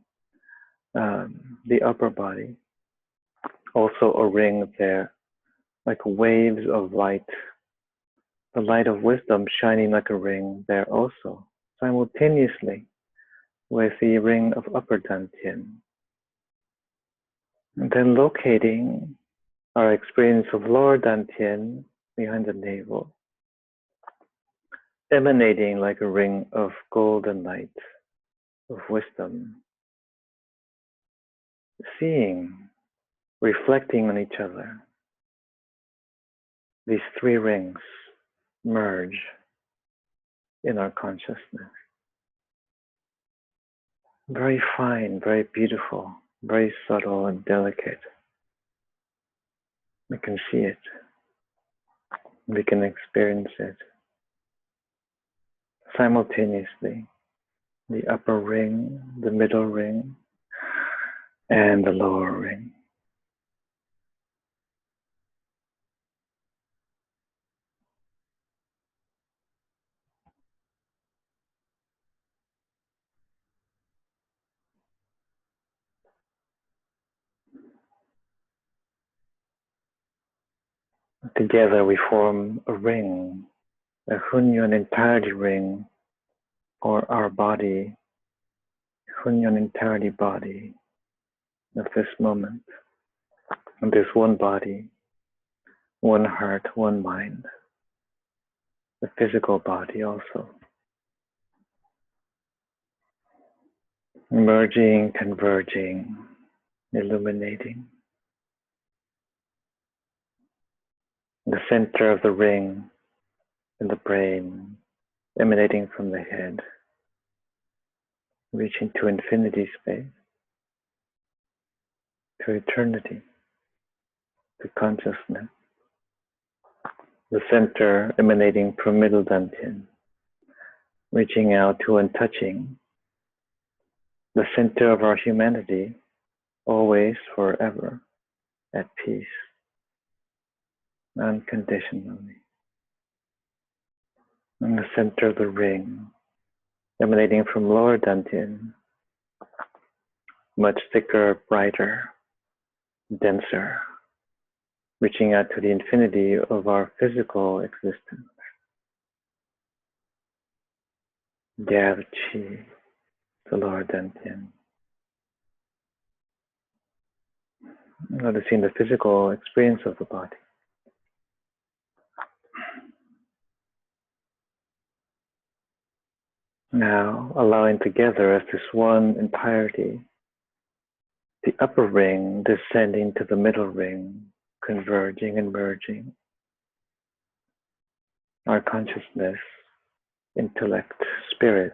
the upper body, also a ring there, like waves of light, the light of wisdom shining like a ring there also, simultaneously with the ring of upper dantian. And then locating our experience of lower dantian behind the navel, emanating like a ring of golden light, of wisdom, seeing, reflecting on each other. These three rings merge in our consciousness. Very fine, very beautiful, very subtle and delicate. We can see it. We can experience it. Simultaneously, the upper ring, the middle ring, and the lower ring. Together we form a ring, a Hunyon entirety ring, or our body, Hunyon entirety body of this moment. And there's one body, one heart, one mind, the physical body also. Merging, converging, illuminating. The center of the ring in the brain, emanating from the head, reaching to infinity space, to eternity, to consciousness. The center emanating from middle dantian, reaching out to and touching the center of our humanity, always, forever, at peace, unconditionally. And the center of the ring, emanating from lower dantian, much thicker, brighter, denser, reaching out to the infinity of our physical existence. Dev Chi, the lower dantian. Noticing the physical experience of the body. Now, allowing together as this one entirety, the upper ring descending to the middle ring, converging and merging. Our consciousness, intellect, spirit,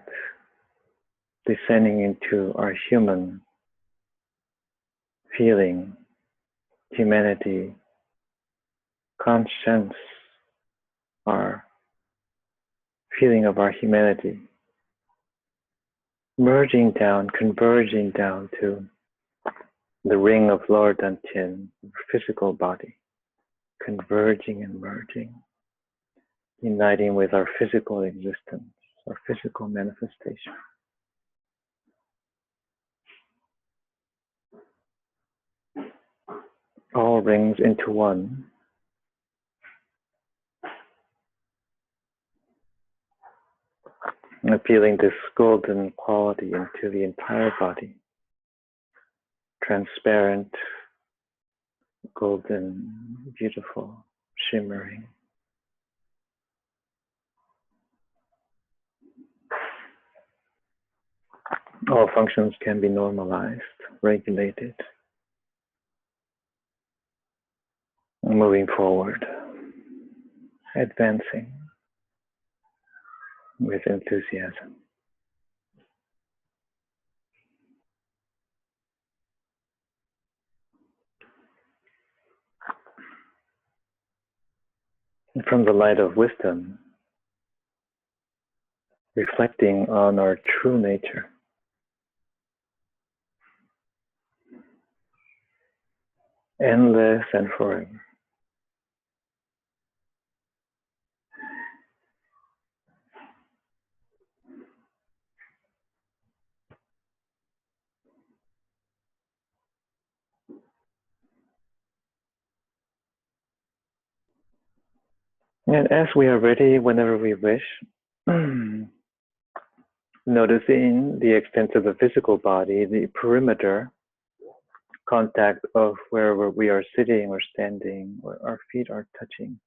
descending into our human feeling, humanity, conscience, our feeling of our humanity, merging down, converging down to the ring of lower dantian, physical body, converging and merging, uniting with our physical existence, our physical manifestation. All rings into one. And feeling this golden quality into the entire body. Transparent, golden, beautiful, shimmering. All functions can be normalized, regulated. Moving forward, advancing with enthusiasm. And from the light of wisdom, reflecting on our true nature. Endless and forever. And as we are ready, whenever we wish, noticing the extent of the physical body, the perimeter contact of where we are sitting or standing, or our feet are touching,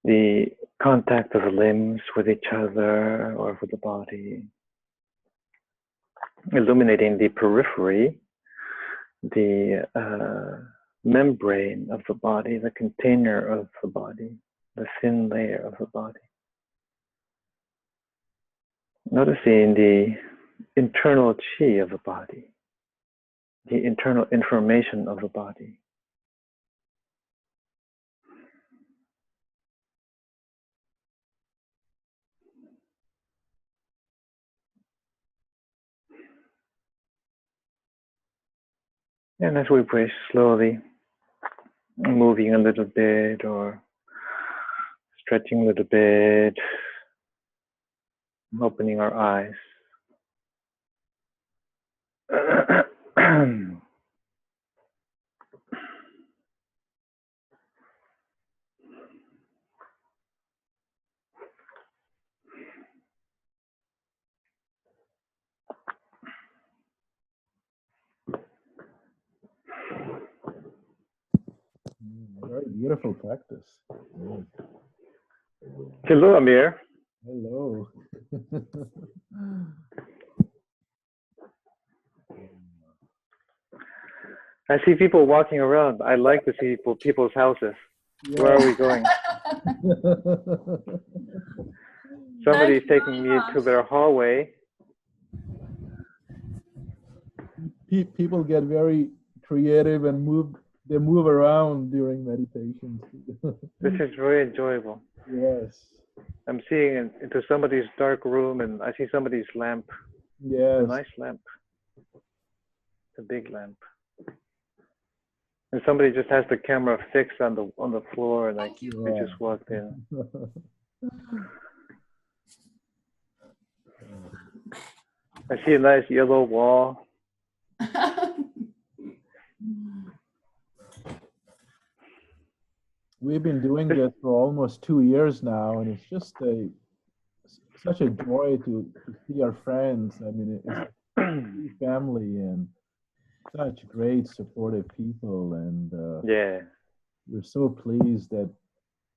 the contact of the limbs with each other or with the body, illuminating the periphery, the membrane of the body, the container of the body, the thin layer of the body. Noticing the internal chi of the body, the internal information of the body. And as we wish, slowly moving a little bit or stretching a little bit, opening our eyes. Very beautiful practice. Hello, Amir. Hello. I see people walking around. I like to see people's houses. Yeah. Where are we going? Somebody's taking me to their hallway. People get very creative and they move around during meditation. This is very enjoyable. Yes. I'm seeing into somebody's dark room, and I see somebody's lamp. Yes. A nice lamp. It's a big lamp. And somebody just has the camera fixed on the floor, and they just walked in. I see a nice yellow wall. We've been doing this for almost 2 years now, and it's just such a joy to see our friends. I mean, it's a family and such great supportive people, and yeah, we're so pleased that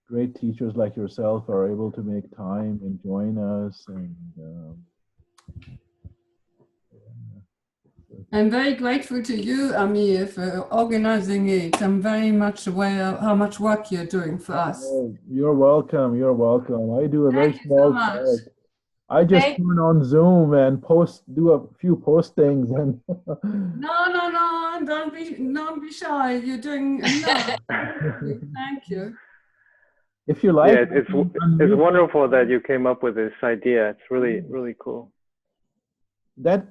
great teachers like yourself are able to make time and join us, and I'm very grateful to you, Amir, for organizing it. I'm very much aware of how much work you're doing for us. Oh, you're welcome. You're welcome. I do a very Thank you so small much. part. I just Thank turn on Zoom and do a few postings and No, don't be shy. You're doing no. Thank you. if you like, Yeah, I can it's unmute wonderful that myself. you came up with this idea. It's really cool. That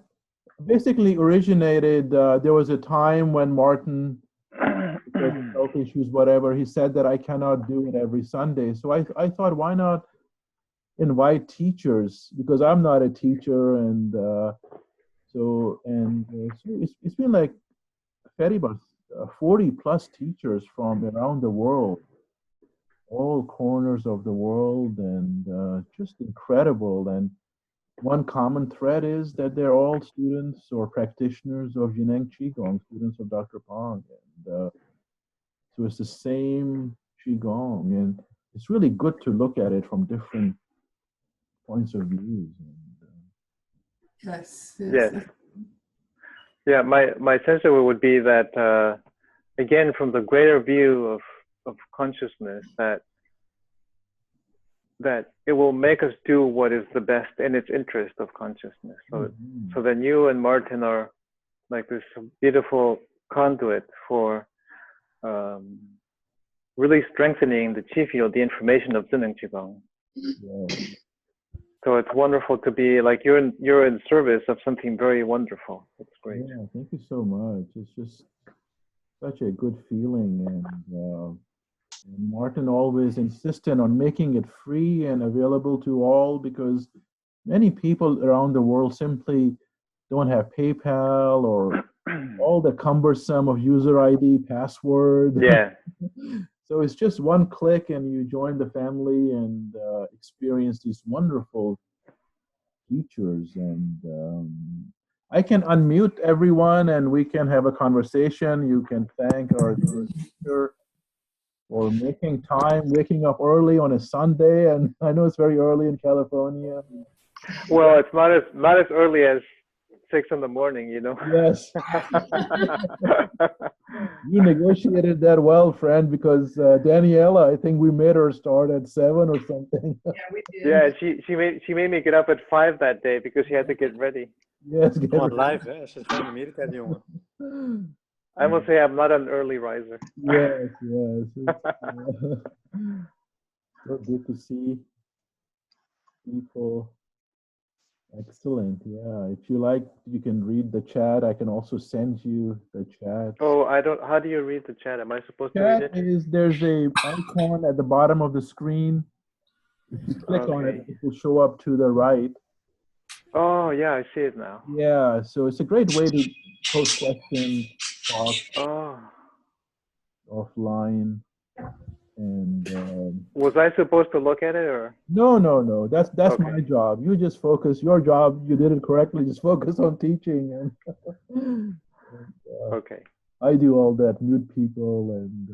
basically originated. There was a time when Martin, because of health issues, whatever, he said that I cannot do it every Sunday. So I thought, why not invite teachers? Because I'm not a teacher, and so it's been like very about 40 plus teachers from around the world, all corners of the world, and just incredible. And one common thread is that they're all students or practitioners of Zhineng Qigong, students of Dr. Pong. And so it's the same Qigong. And it's really good to look at it from different points of views. Yes, Yes. yes. Yeah, my sense of it would be that again, from the greater view of consciousness, that it will make us do what is the best in its interest of consciousness. So then you and Martin are like this beautiful conduit for really strengthening the chi field, the information of Zhineng Qigong. Yeah. So it's wonderful to be like you're in service of something very wonderful. It's great. Yeah, thank you so much. It's just such a good feeling. And Martin always insisted on making it free and available to all because many people around the world simply don't have PayPal or all the cumbersome of user ID, password. Yeah. So it's just one click and you join the family and experience these wonderful features. And I can unmute everyone and we can have a conversation. You can thank our teacher for making time, waking up early on a Sunday. And I know it's very early in California. Well, it's not as early as 6 in the morning, you know. Yes. You negotiated that well, friend, because Daniela, I think we made her start at 7 or something. Yeah, we did. Yeah, she made me get up at 5 that day because she had to get ready. Yes, get Gewoon ready. live, hè? Ze is gewoon in Amerika, die jongen. I must say I'm not an early riser. Yes, yes. It's, so good to see people. Excellent. Yeah. If you like, you can read the chat. I can also send you the chat. Oh, I don't. How do you read the chat? Am I supposed to read Chat it? is there's a icon at the bottom of the screen. If you click on it, it will show up to the right. Oh, yeah, I see it now. Yeah. So it's a great way to post questions, talk offline. And was I supposed to look at it or? No. That's Okay. my job. You just focus. Your job. You did it correctly. Just focus on teaching. And Okay. I do all that. Mute people and.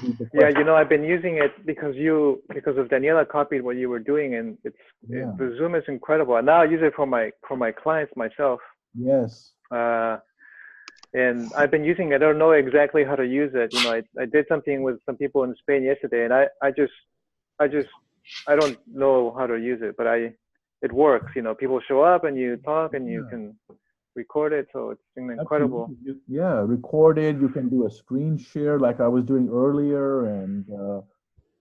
Do the Yeah, questions. you know, I've been using it because of Daniela copied what you were doing, and Yeah. the Zoom is incredible. And now I use it for my clients myself. Yes. And I've been using it. I don't know exactly how to use it. You know, I did something with some people in Spain yesterday, and I don't know how to use it, but it works. You know, people show up and you talk and you can record it, so it's incredible. Yeah, record it. You can do a screen share like I was doing earlier, and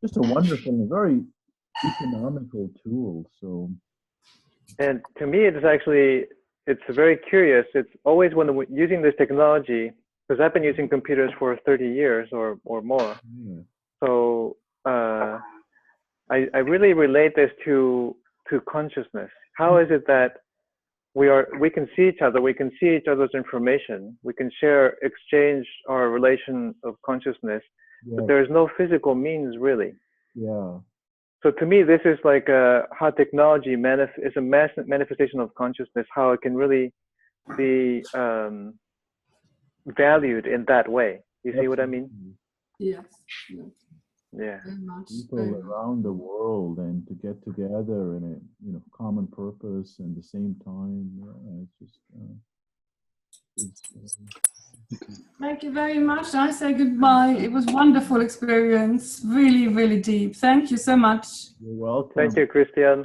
just a wonderful and very economical tool. So. And to me, it's very curious. It's always when we're using this technology, because I've been using computers for 30 years or more. Yeah. So I really relate this to consciousness. How is it that we can see each other, we can see each other's information, we can exchange our relation of consciousness, but there is no physical means really. Yeah. So to me, this is like how technology is a manifestation of consciousness, how it can really be valued in that way. You see what I mean? Yes. Yeah. People around the world and to get together in a common purpose and the same time. Yeah, it's just Thank you very much. I say goodbye. It was wonderful experience. Really, really deep. Thank you so much. You're welcome. Thank you, Christian.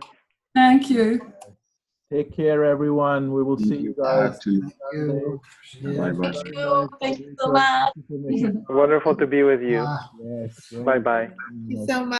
Thank you. Take care, everyone. We will see you guys Thank Sunday. Bye-bye. Thank you so much. Wonderful to be with you. Yes. Bye bye. Thank you so much.